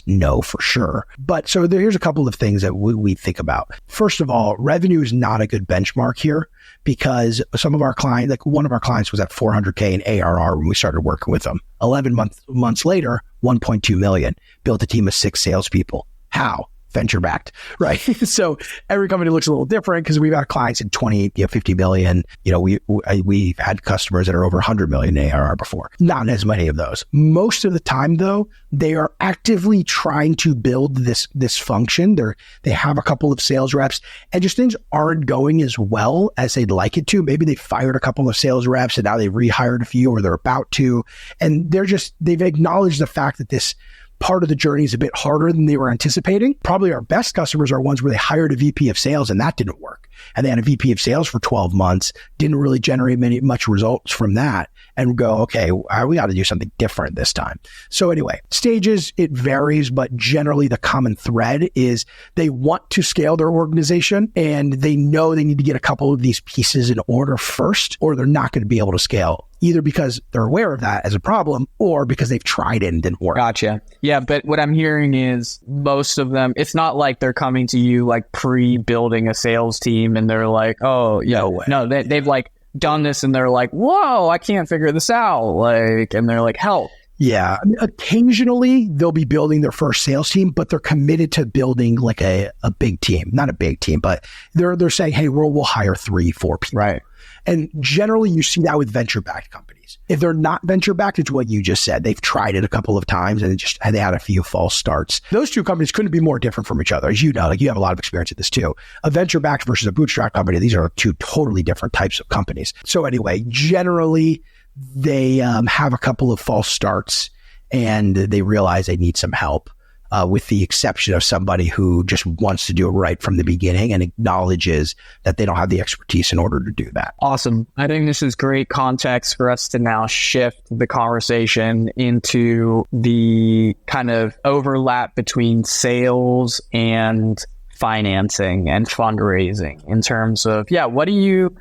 know for sure. But so here's a couple of things that we think about. First of all, revenue is not a good benchmark here because some of our clients, like one of our clients was at 400K in ARR when we started working with them. 11 months later, 1.2 million, built a team of 6 salespeople. How? Venture backed, right? So every company looks a little different because we've had clients in 20, 50 million. We've had customers that are over 100 million in ARR before. Not as many of those. Most of the time, though, they are actively trying to build this function. They have a couple of sales reps, and just things aren't going as well as they'd like it to. Maybe they fired a couple of sales reps, and now they've rehired a few, or they're about to, and they've acknowledged the fact that this part of the journey is a bit harder than they were anticipating. Probably our best customers are ones where they hired a VP of sales and that didn't work. And they had a VP of sales for 12 months, didn't really generate much results from that, and go, okay, we got to do something different this time. So anyway, stages, it varies, but generally the common thread is they want to scale their organization and they know they need to get a couple of these pieces in order first, or they're not going to be able to scale, either because they're aware of that as a problem or because they've tried it and didn't work. Gotcha. Yeah, but what I'm hearing is most of them, it's not like they're coming to you like pre-building a sales team and they're like, oh, yeah, no, they've like done this and they're like, whoa, I can't figure this out. And they're like, help. Yeah. Occasionally they'll be building their first sales team, but they're committed to building like a big team, not a big team, but they're saying, hey, we'll hire 3-4 people. Right. And generally you see that with venture-backed companies. If they're not venture-backed, it's what you just said. They've tried it a couple of times and they had a few false starts. Those two companies couldn't be more different from each other. As you know, like you have a lot of experience with this too. A venture-backed versus a bootstrap company, these are two totally different types of companies. So anyway, generally they have a couple of false starts and they realize they need some help. With the exception of somebody who just wants to do it right from the beginning and acknowledges that they don't have the expertise in order to do that. Awesome. I think this is great context for us to now shift the conversation into the kind of overlap between sales and financing and fundraising in terms of, what do you're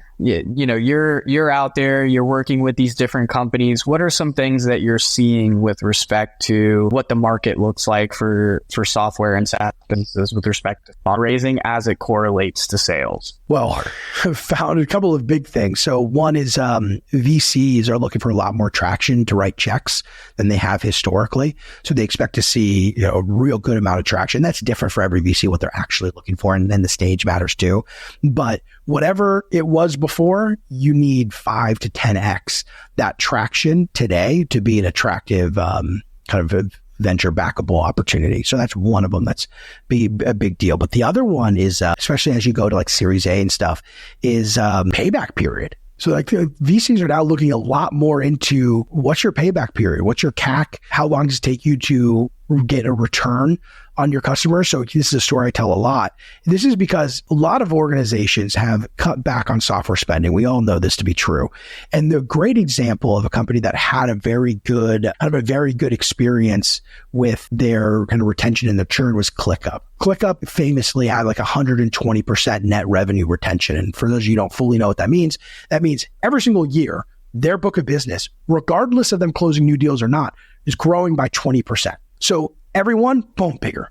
out there, you're working with these different companies. What are some things that you're seeing with respect to what the market looks like for software and SaaS businesses with respect to fundraising as it correlates to sales? Well, I've found a couple of big things. So one is VCs are looking for a lot more traction to write checks than they have historically. So they expect to see a real good amount of traction. That's different for every VC, what they're actually looking for. And then the stage matters too. But whatever it was before, you need 5 to 10x that traction today to be an attractive kind of a venture backable opportunity. So that's one of them. That's be a big deal. But the other one is, especially as you go to like Series A and stuff, is payback period. So like the VCs are now looking a lot more into what's your payback period? What's your CAC? How long does it take you to get a return on your customers? So this is a story I tell a lot. This is because a lot of organizations have cut back on software spending. We all know this to be true. And the great example of a company that had a very good experience with their kind of retention and their churn was ClickUp. ClickUp famously had like 120% net revenue retention. And for those of you who don't fully know what that means every single year, their book of business, regardless of them closing new deals or not, is growing by 20%. So everyone, boom, bigger.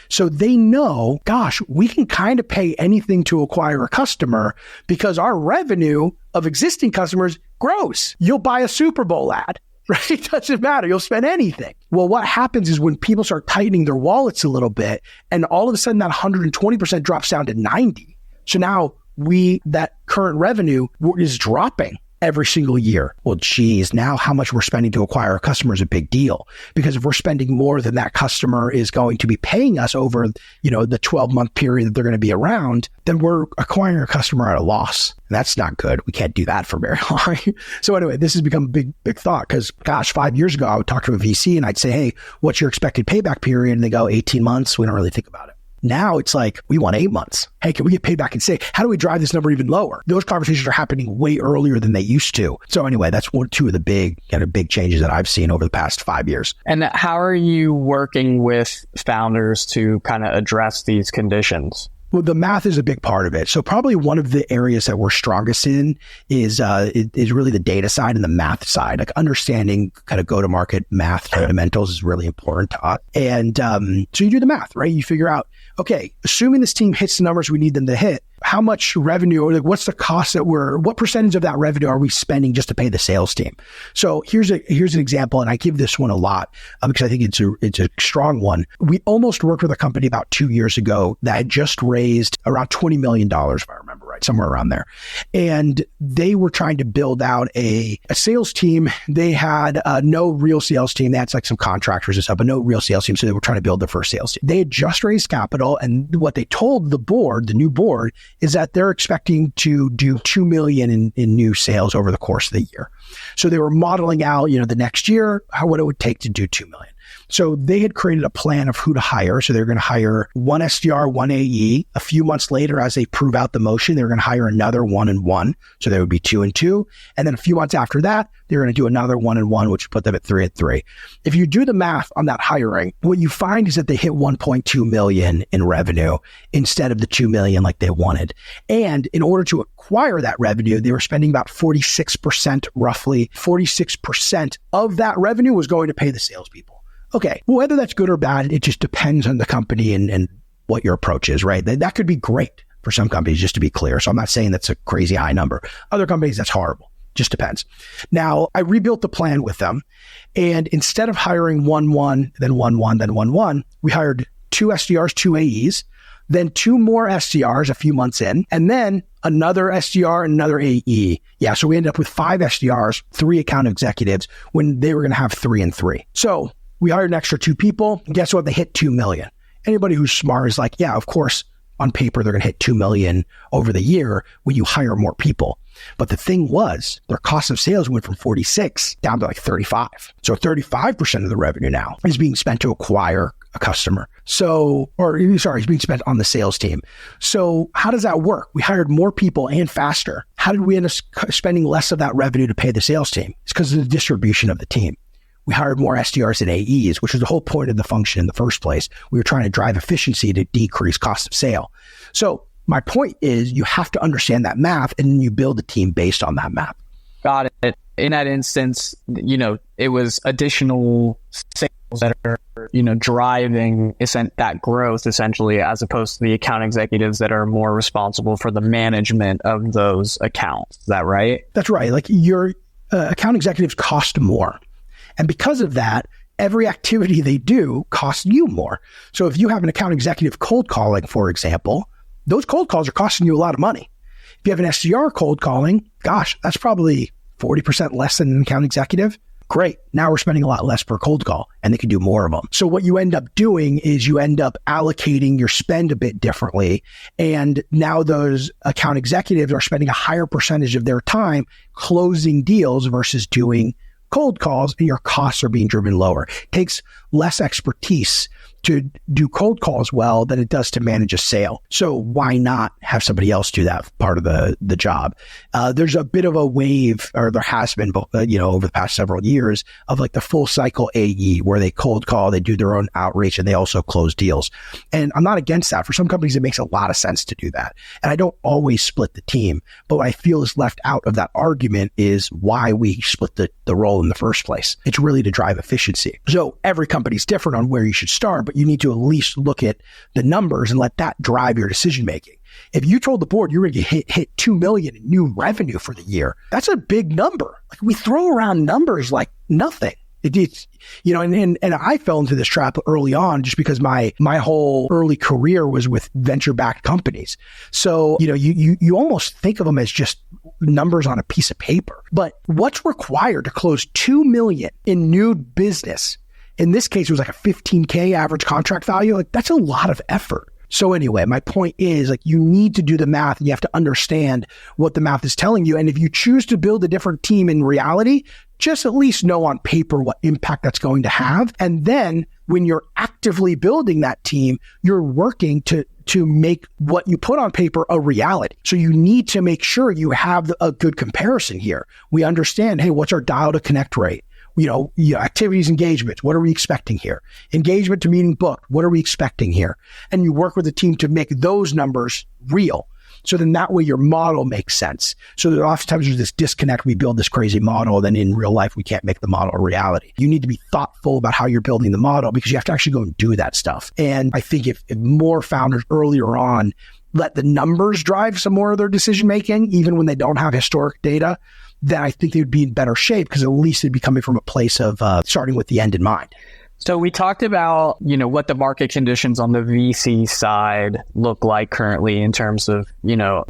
So they know, gosh, we can kind of pay anything to acquire a customer because our revenue of existing customers grows. You'll buy a Super Bowl ad, right? It doesn't matter. You'll spend anything. Well, what happens is when people start tightening their wallets a little bit, and all of a sudden that 120% drops down to 90. So now that current revenue is dropping every single year. Well, geez, now how much we're spending to acquire a customer is a big deal, because if we're spending more than that customer is going to be paying us over, the 12-month period that they're going to be around, then we're acquiring a customer at a loss. And that's not good. We can't do that for very long. So anyway, this has become a big thought because, gosh, 5 years ago, I would talk to a VC and I'd say, hey, what's your expected payback period? And they go 18 months. We don't really think about it. Now it's like, we want 8 months. Hey, can we get paid back in 6? How do we drive this number even lower? Those conversations are happening way earlier than they used to. So anyway, that's two of the big changes that I've seen over the past 5 years. And how are you working with founders to kind of address these conditions? Well, the math is a big part of it. So probably one of the areas that we're strongest in is really the data side and the math side. Like understanding kind of go-to-market math fundamentals is really important to us. And so you do the math, right? You figure out, okay, assuming this team hits the numbers we need them to hit, how much revenue, or like what's the cost what percentage of that revenue are we spending just to pay the sales team? So here's an example, and I give this one a lot because I think it's a strong one. We almost worked with a company about 2 years ago that had just raised around $20 million, if I remember right, somewhere around there. And they were trying to build out a sales team. They had no real sales team. They had like some contractors and stuff, but no real sales team. So they were trying to build their first sales team. They had just raised capital, and what they told the new board, is that they're expecting to do $2 million in new sales over the course of the year. So they were modeling out, the next year, what it would take to do $2 million. So they had created a plan of who to hire. So they're going to hire one SDR, one AE. A few months later, as they prove out the motion, they're going to hire another 1 and 1. So there would be 2 and 2. And then a few months after that, they're going to do another 1 and 1, which would put them at 3 and 3. If you do the math on that hiring, what you find is that they hit 1.2 million in revenue instead of the 2 million like they wanted. And in order to acquire that revenue, they were spending about 46%, roughly 46% of that revenue was going to pay the salespeople. Okay, well, whether that's good or bad, it just depends on the company and what your approach is, right? That could be great for some companies, just to be clear. So I'm not saying that's a crazy high number. Other companies, that's horrible. Just depends. Now, I rebuilt the plan with them. And instead of hiring 1-1, then 1-1, then 1-1, we hired 2 SDRs, 2 AEs, then 2 more SDRs a few months in, and then another SDR and another AE. Yeah, so we ended up with 5 SDRs, 3 account executives, when they were going to have 3 and 3. So we hired an extra 2 people. And guess what? They hit 2 million. Anybody who's smart is like, yeah, of course, on paper, they're going to hit 2 million over the year when you hire more people. But the thing was, their cost of sales went from 46 down to like 35. So 35% of the revenue now is being spent to acquire a customer. Is being spent on the sales team. So how does that work? We hired more people and faster. How did we end up spending less of that revenue to pay the sales team? It's because of the distribution of the team. We hired more SDRs and AEs, which was the whole point of the function in the first place. We were trying to drive efficiency to decrease cost of sale. So my point is you have to understand that math, and then you build a team based on that math. Got it. In that instance, it was additional sales that are, driving that growth essentially, as opposed to the account executives that are more responsible for the management of those accounts. Is that right? That's right. Like your account executives cost more. And because of that, every activity they do costs you more. So if you have an account executive cold calling, for example, those cold calls are costing you a lot of money. If you have an SDR cold calling, gosh, that's probably 40% less than an account executive. Great. Now we're spending a lot less per cold call, and they can do more of them. So what you end up doing is you end up allocating your spend a bit differently. And now those account executives are spending a higher percentage of their time closing deals versus doing cold calls, and your costs are being driven lower. It takes less expertise to do cold calls well than it does to manage a sale. So why not have somebody else do that part of the job? There's a bit of a wave, or there has been, over the past several years, of like the full cycle AE, where they cold call, they do their own outreach, and they also close deals. And I'm not against that. For some companies, it makes a lot of sense to do that. And I don't always split the team, but what I feel is left out of that argument is why we split the role in the first place. It's really to drive efficiency. So every company's different on where you should start, but you need to at least look at the numbers and let that drive your decision making. If you told the board you're going to hit 2 million in new revenue for the year, that's a big number. Like, we throw around numbers like nothing. It's, and I fell into this trap early on just because my whole early career was with venture-backed companies. So, you almost think of them as just numbers on a piece of paper. But what's required to close 2 million in new business? In this case, it was like a 15K average contract value. Like, that's a lot of effort. So anyway, my point is, like, you need to do the math, and you have to understand what the math is telling you. And if you choose to build a different team in reality, just at least know on paper what impact that's going to have. And then when you're actively building that team, you're working to make what you put on paper a reality. So you need to make sure you have a good comparison here. We understand, hey, what's our dial to connect rate? Activities, engagements, what are we expecting here? Engagement to meeting booked, what are we expecting here? And you work with the team to make those numbers real. So then that way your model makes sense. So that oftentimes there's this disconnect. We build this crazy model, then in real life, we can't make the model a reality. You need to be thoughtful about how you're building the model, because you have to actually go and do that stuff. And I think if more founders earlier on let the numbers drive some more of their decision making, even when they don't have historic data, then I think they would be in better shape, because at least they'd be coming from a place of starting with the end in mind. So we talked about, what the market conditions on the VC side look like currently in terms of,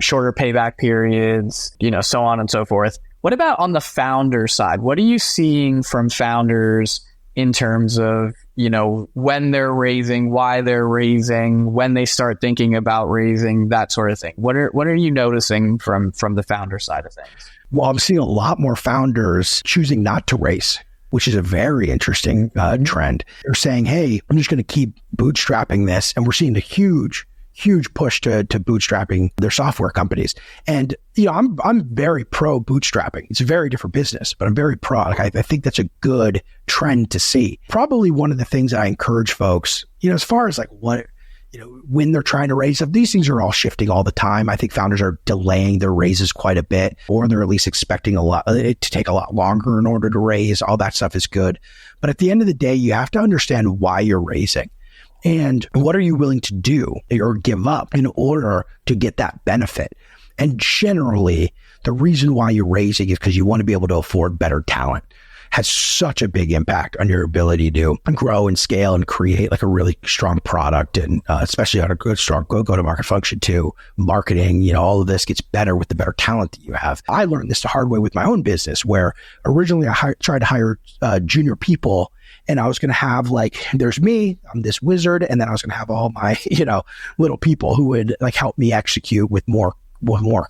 shorter payback periods, so on and so forth. What about on the founder side? What are you seeing from founders in terms of, when they're raising, why they're raising, when they start thinking about raising, that sort of thing? What are you noticing from the founder side of things? Well, I'm seeing a lot more founders choosing not to raise, which is a very interesting trend. They're saying, hey, I'm just going to keep bootstrapping this. And we're seeing a huge push to bootstrapping their software companies. And, I'm very pro bootstrapping. It's a very different business, but I'm very pro. Like, I think that's a good trend to see. Probably one of the things I encourage folks, as far as like what, when they're trying to raise up, these things are all shifting all the time. I think founders are delaying their raises quite a bit, or they're at least expecting it to take a lot longer in order to raise. All that stuff is good. But at the end of the day, you have to understand why you're raising and what are you willing to do or give up in order to get that benefit. And generally, the reason why you're raising is because you want to be able to afford better talent. Has such a big impact on your ability to grow and scale and create like a really strong product, and especially on a good, strong go-to-market function too. Marketing, all of this gets better with the better talent that you have. I learned this the hard way with my own business, where originally I tried to hire junior people, and I was going to have there's me, I'm this wizard, and then I was going to have all my, little people who would like help me execute with more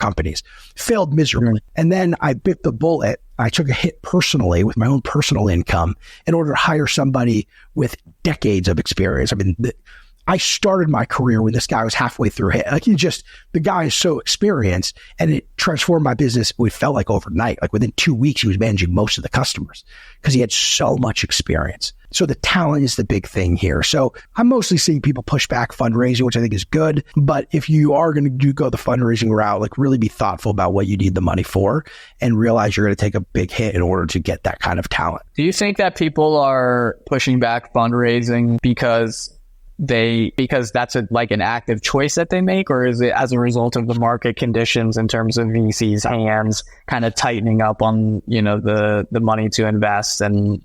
companies. Failed miserably. And then I bit the bullet. I took a hit personally with my own personal income in order to hire somebody with decades of experience. I mean, I started my career when this guy was halfway through it. Like the guy is so experienced, and it transformed my business. It felt like overnight. Like within 2 weeks, he was managing most of the customers because he had so much experience. So the talent is the big thing here. So I'm mostly seeing people push back fundraising, which I think is good. But if you are going to go the fundraising route, like really be thoughtful about what you need the money for and realize you're going to take a big hit in order to get that kind of talent. Do you think that people are pushing back fundraising because that's like an active choice that they make, or is it as a result of the market conditions in terms of VC's hands kind of tightening up on, the money to invest? And,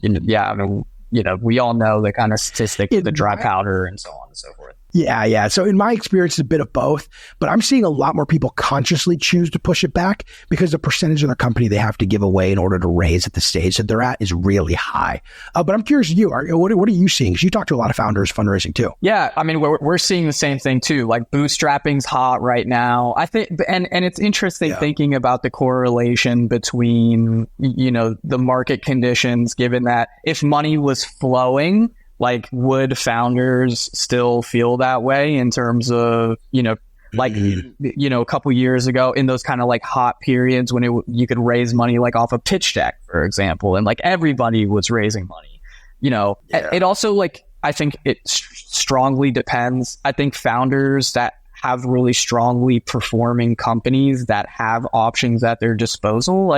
we all know the kind of statistics of the dry powder and so on and so forth. Yeah. So in my experience, it's a bit of both, but I'm seeing a lot more people consciously choose to push it back because the percentage of their company they have to give away in order to raise at the stage that they're at is really high. But I'm curious, what are you seeing? Because you talk to a lot of founders fundraising too. Yeah, I mean, we're seeing the same thing too. Like bootstrapping's hot right now. I think, and it's interesting thinking about the correlation between, the market conditions, given that if money was flowing, like, would founders still feel that way in terms of, a couple years ago in those kind of like hot periods when you could raise money like off a pitch deck, for example, and like everybody was raising money, It also I think it strongly depends. I think founders that have really strongly performing companies that have options at their disposal,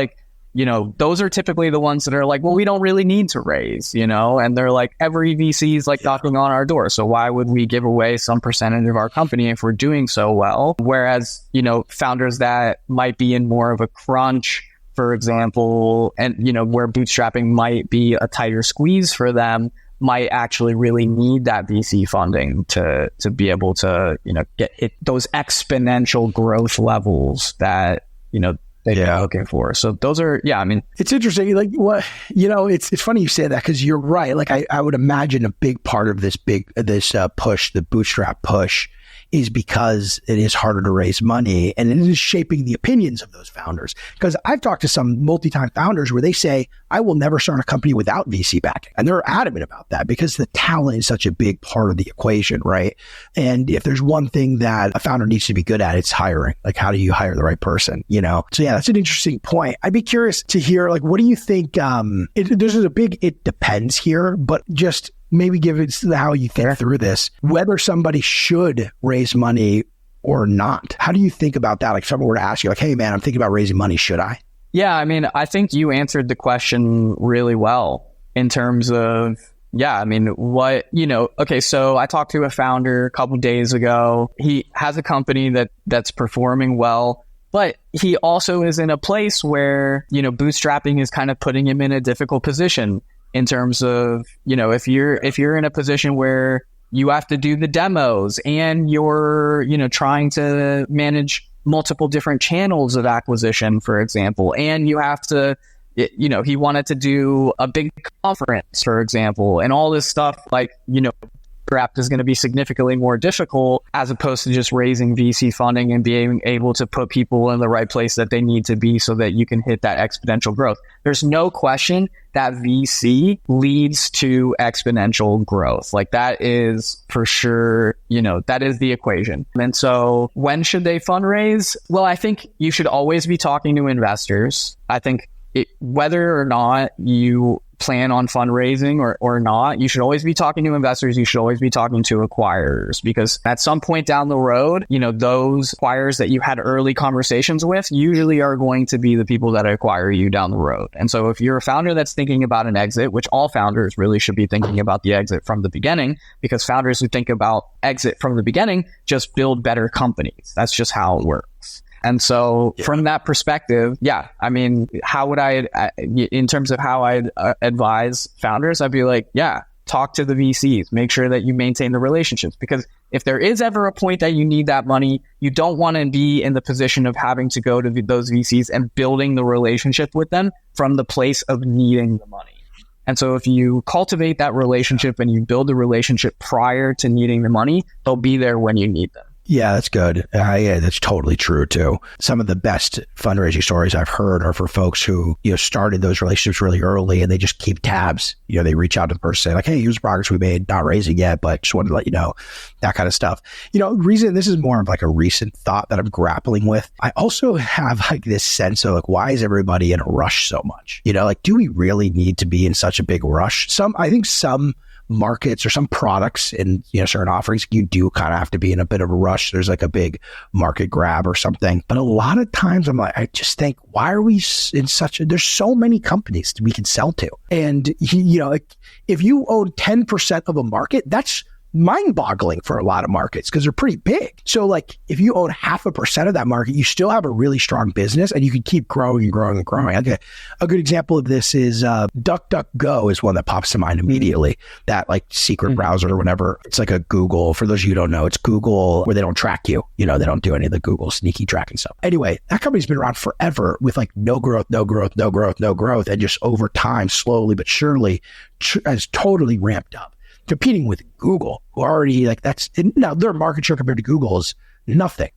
those are typically the ones that are like, well, we don't really need to raise, and they're like, every VC is like knocking on our door. So why would we give away some percentage of our company if we're doing so well? Whereas, founders that might be in more of a crunch, for example, and, where bootstrapping might be a tighter squeeze for them, might actually really need that VC funding to be able to, get those exponential growth levels that, they're looking for. So those are, it's interesting. Like what, it's funny you say that because you're right. Like I would imagine a big part of this push, the bootstrap push, is because it is harder to raise money and it is shaping the opinions of those founders. Because I've talked to some multi-time founders where they say, I will never start a company without VC backing. And they're adamant about that because the talent is such a big part of the equation, right? And if there's one thing that a founder needs to be good at, it's hiring. Like, how do you hire the right person, So yeah, that's an interesting point. I'd be curious to hear, like, what do you think, there's a big, it depends here, but just maybe give it how you think through this, whether somebody should raise money or not. How do you think about that? Like, if someone were to ask you, like, hey man, I'm thinking about raising money. Should I? Yeah. I mean, I think you answered the question really well in terms of, so I talked to a founder a couple of days ago. He has a company that's performing well, but he also is in a place where, bootstrapping is kind of putting him in a difficult position. In terms of, if you're in a position where you have to do the demos and you're, trying to manage multiple different channels of acquisition, for example, and you have to, he wanted to do a big conference, for example, and all this stuff, bootstrapped is going to be significantly more difficult as opposed to just raising VC funding and being able to put people in the right place that they need to be so that you can hit that exponential growth. There's no question that VC leads to exponential growth. Like, that is for sure, that is the equation. And so when should they fundraise? Well, I think you should always be talking to investors. I think whether or not you plan on fundraising or not, you should always be talking to investors. You should always be talking to acquirers, because at some point down the road, those acquirers that you had early conversations with usually are going to be the people that acquire you down the road. And so if you're a founder that's thinking about an exit, which all founders really should be thinking about the exit from the beginning, because founders who think about exit from the beginning just build better companies. That's just how it works. And so from that perspective, how would in terms of how I'd advise founders, I'd be like, talk to the VCs, make sure that you maintain the relationships, because if there is ever a point that you need that money, you don't want to be in the position of having to go to those VCs and building the relationship with them from the place of needing the money. And so if you cultivate that relationship and you build the relationship prior to needing the money, they'll be there when you need them. Yeah, that's good. Yeah, that's totally true too. Some of the best fundraising stories I've heard are for folks who, started those relationships really early and they just keep tabs. They reach out to the person like, hey, here's the progress we made, not raising yet, but just wanted to let you know, that kind of stuff. Reason this is more of like a recent thought that I'm grappling with. I also have like this sense of like, why is everybody in a rush so much? Do we really need to be in such a big rush? I think some markets or some products in certain offerings, you do kind of have to be in a bit of a rush. There's like a big market grab or something. But a lot of times I just think, why are we in there's so many companies we can sell to. And, if you own 10% of a market, that's mind-boggling for a lot of markets because they're pretty big. So like if you own 0.5% of that market, you still have a really strong business and you can keep growing and growing and growing. Okay. A good example of this is DuckDuckGo is one that pops to mind immediately. That like secret browser or whatever. It's like a Google. For those of you who don't know, it's Google where they don't track you. They don't do any of the Google sneaky tracking stuff. Anyway, that company's been around forever with like no growth. And just over time, slowly but surely has totally ramped up. Competing with Google, who already now their market share compared to Google is nothing.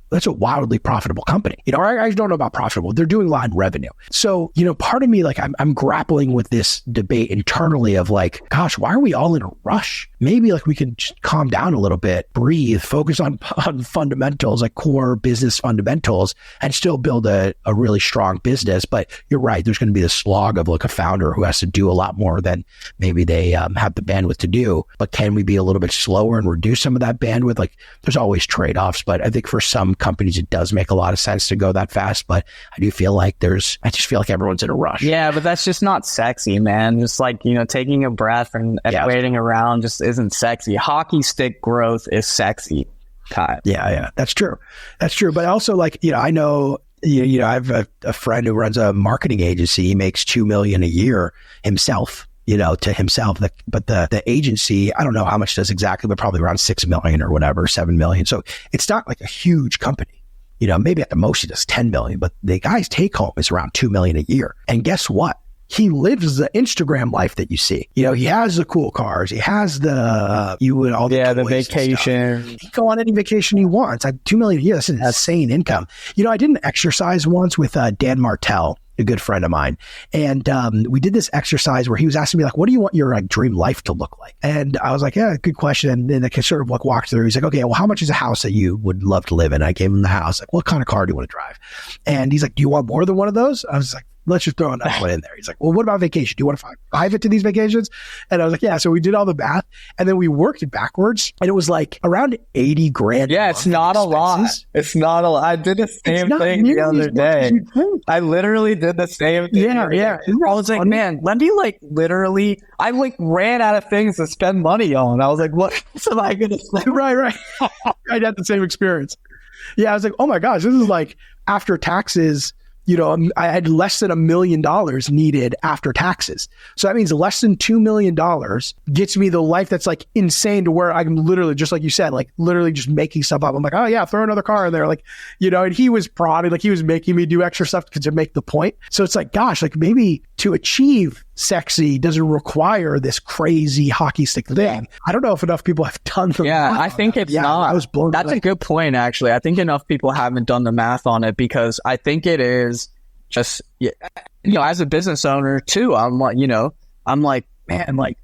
That's a wildly profitable company. I don't know about profitable. They're doing a lot in revenue. So, part of me, like I'm grappling with this debate internally of like, gosh, why are we all in a rush? Maybe like we can just calm down a little bit, breathe, focus on fundamentals, like core business fundamentals, and still build a really strong business. But you're right. There's going to be the slog of like a founder who has to do a lot more than maybe they have the bandwidth to do. But can we be a little bit slower and reduce some of that bandwidth? Like there's always trade-offs, but I think for some companies, it does make a lot of sense to go that fast. But I do feel like I just feel like everyone's in a rush. Yeah, but that's just not sexy, man. Just like, taking a breath and waiting around just isn't sexy. Hockey stick growth is sexy, Kyle. Yeah, that's true. But also like, I know, I have a friend who runs a marketing agency. He makes $2 million a year himself. To himself, but the agency, I don't know how much it does exactly, but probably around 6 million or whatever, 7 million. So it's not like a huge company, maybe at the most he does 10 million, but the guy's take home is around 2 million a year. And guess what? He lives the Instagram life that you see. He has the cool cars. He has the the vacation. He can go on any vacation he wants. $2 million a year. That's an insane income. I did an exercise once with Dan Martell, a good friend of mine. And we did this exercise where he was asking me like, what do you want your like dream life to look like? And I was like, yeah, good question. And then I sort of like walked through. He's like, okay, well, how much is a house that you would love to live in? I gave him the house. Like, what kind of car do you want to drive? And he's like, do you want more than one of those? I was like, let's just throw another one in there. He's like, well, what about vacation? Do you want to drive it to these vacations? And I was like, yeah. So we did all the math and then we worked it backwards and it was like around 80 grand. Yeah, it's not a lot. It's not a lot. I did the same thing the other day. I literally did the same thing. Yeah. I was like, man, let me I ran out of things to spend money on. I was like, what am I going to spend? Right. I had the same experience. Yeah. I was like, oh my gosh, this is like after taxes. I had less than $1 million needed after taxes. So that means less than $2 million gets me the life that's like insane to where I'm literally, just like you said, like literally just making stuff up. I'm like, oh yeah, throw another car in there. Like, and he was prodding, like he was making me do extra stuff to make the point. So it's like, gosh, like maybe to achieve sexy doesn't require this crazy hockey stick thing. I don't know if enough people have done the math. I think it's not. I was blown That's away. A good point, actually. I think enough people haven't done the math on it because I think it is just, as a business owner too, I'm like, man, like,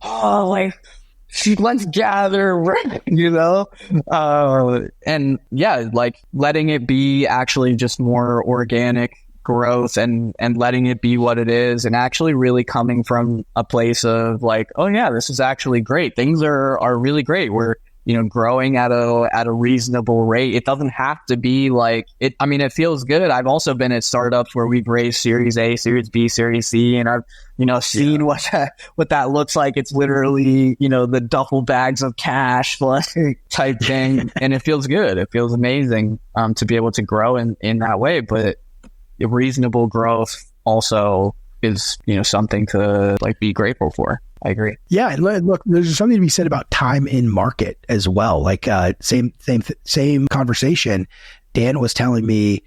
oh, like, let's gather, and yeah, like letting it be actually just more organic growth and letting it be what it is and actually really coming from a place of like, oh yeah, this is actually great. Things are really great. We're, growing at a reasonable rate. It doesn't have to be like it. I mean, it feels good. I've also been at startups where we've raised Series A, Series B, Series C, and I've, seen what that looks like. It's literally, the duffel bags of cash type thing. And it feels good. It feels amazing, to be able to grow in that way. But reasonable growth also is, something to like be grateful for. I agree. Yeah, and look, there's something to be said about time in market as well. Like same conversation. Dan was telling me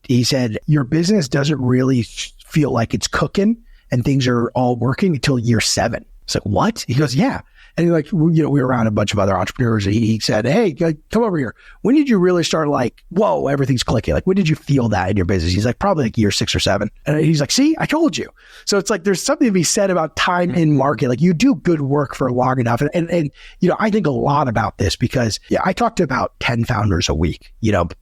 he said your business doesn't really feel like it's cooking and things are all working until year 7. It's like, what? He goes, yeah. And like, we were around a bunch of other entrepreneurs, and he said, hey, come over here. When did you really start like, whoa, everything's clicking? Like, when did you feel that in your business? He's like, probably like year 6 or 7. And he's like, see, I told you. So it's like, there's something to be said about time in market. Like, you do good work for long enough. And I think a lot about this because I talk to about 10 founders a week,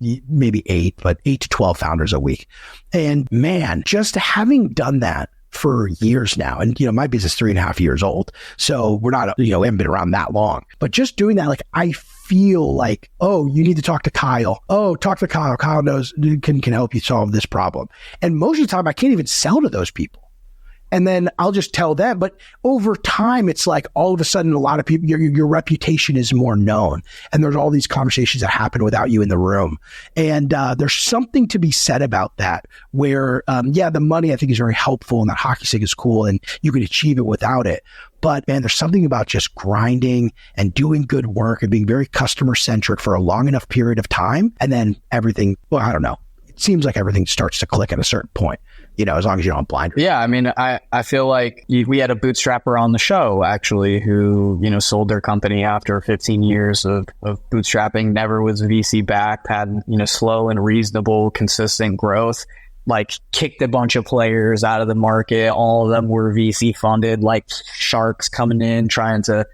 maybe 8, but 8 to 12 founders a week. And man, just having done that for years now, and my business is 3.5 years old, so we're not, we haven't been around that long, but just doing that, like, I feel like, oh, you need to talk to Kyle. Oh, talk to Kyle. Kyle knows, can help you solve this problem. And most of the time, I can't even sell to those people. And then I'll just tell them. But over time, it's like all of a sudden, a lot of people, your reputation is more known. And there's all these conversations that happen without you in the room. And there's something to be said about that where, the money I think is very helpful, and that hockey stick is cool and you can achieve it without it. But man, there's something about just grinding and doing good work and being very customer centric for a long enough period of time. And then everything, well, I don't know. It seems like everything starts to click at a certain point. As long as you don't blind. Yeah. I mean, I feel like we had a bootstrapper on the show, actually, who, sold their company after 15 years of bootstrapping, never was VC backed, had, slow and reasonable, consistent growth, like kicked a bunch of players out of the market. All of them were VC funded, like sharks coming in, trying to,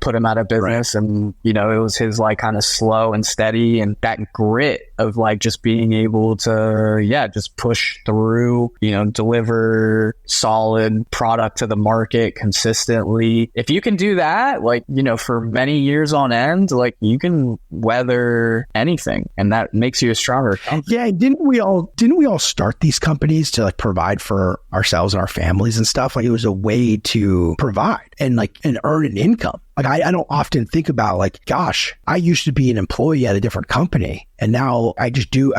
put him out of business. Right. And, it was his like kind of slow and steady and that grit of like just being able to, just push through, deliver solid product to the market consistently. If you can do that, like, for many years on end, like you can weather anything, and that makes you a stronger company. Yeah. Didn't we all start these companies to like provide for ourselves and our families and stuff? Like, it was a way to provide and earn an income. Like, I don't often think about like, gosh, I used to be an employee at a different company, and now I just do,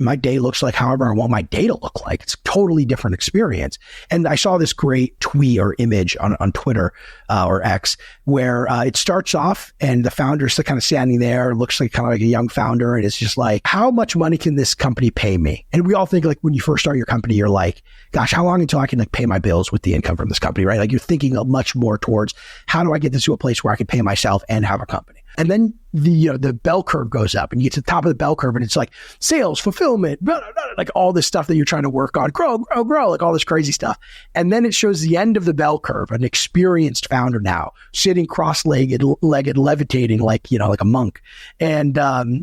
my day looks like however I want my day to look like. It's a totally different experience. And I saw this great tweet or image on Twitter or X where it starts off and the founder's kind of standing there, looks like kind of like a young founder. And it's just like, how much money can this company pay me? And we all think like when you first start your company, you're like, gosh, how long until I can like pay my bills with the income from this company, right? Like you're thinking much more towards how do I get this to a place where I can pay myself and have a company? And then the bell curve goes up and you get to the top of the bell curve and it's like sales, fulfillment, blah, blah, blah, like all this stuff that you're trying to work on, grow, like all this crazy stuff. And then it shows the end of the bell curve, an experienced founder now sitting cross-legged, levitating like a monk, and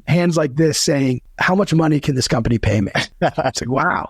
hands like this saying, how much money can this company pay me? It's like, wow,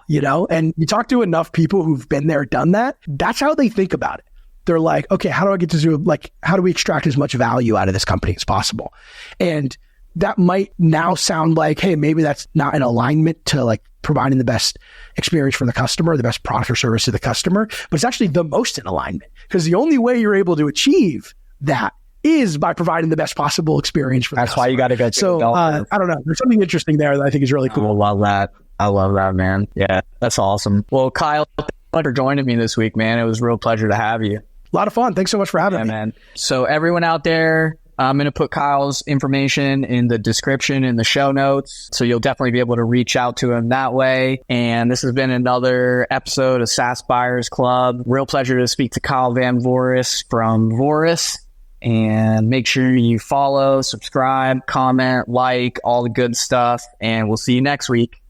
and you talk to enough people who've been there, done that. That's how they think about it. They're like, okay, how do I get to do, like, how do we extract as much value out of this company as possible? And that might now sound like, hey, maybe that's not in alignment to like providing the best experience for the customer, the best product or service to the customer, but it's actually the most in alignment, because the only way you're able to achieve that is by providing the best possible experience for the customer. That's why you got to go. So I don't know. There's something interesting there that I think is really cool. I love that. I love that, man. Yeah, that's awesome. Well, Kyle, thank you for joining me this week, man. It was a real pleasure to have you. A lot of fun. Thanks so much for having me. Man. So everyone out there, I'm going to put Kyle's information in the description, in the show notes. So you'll definitely be able to reach out to him that way. And this has been another episode of SaaS Buyers Club. Real pleasure to speak to Kyle Vamvouris from Voris. And make sure you follow, subscribe, comment, like, all the good stuff. And we'll see you next week.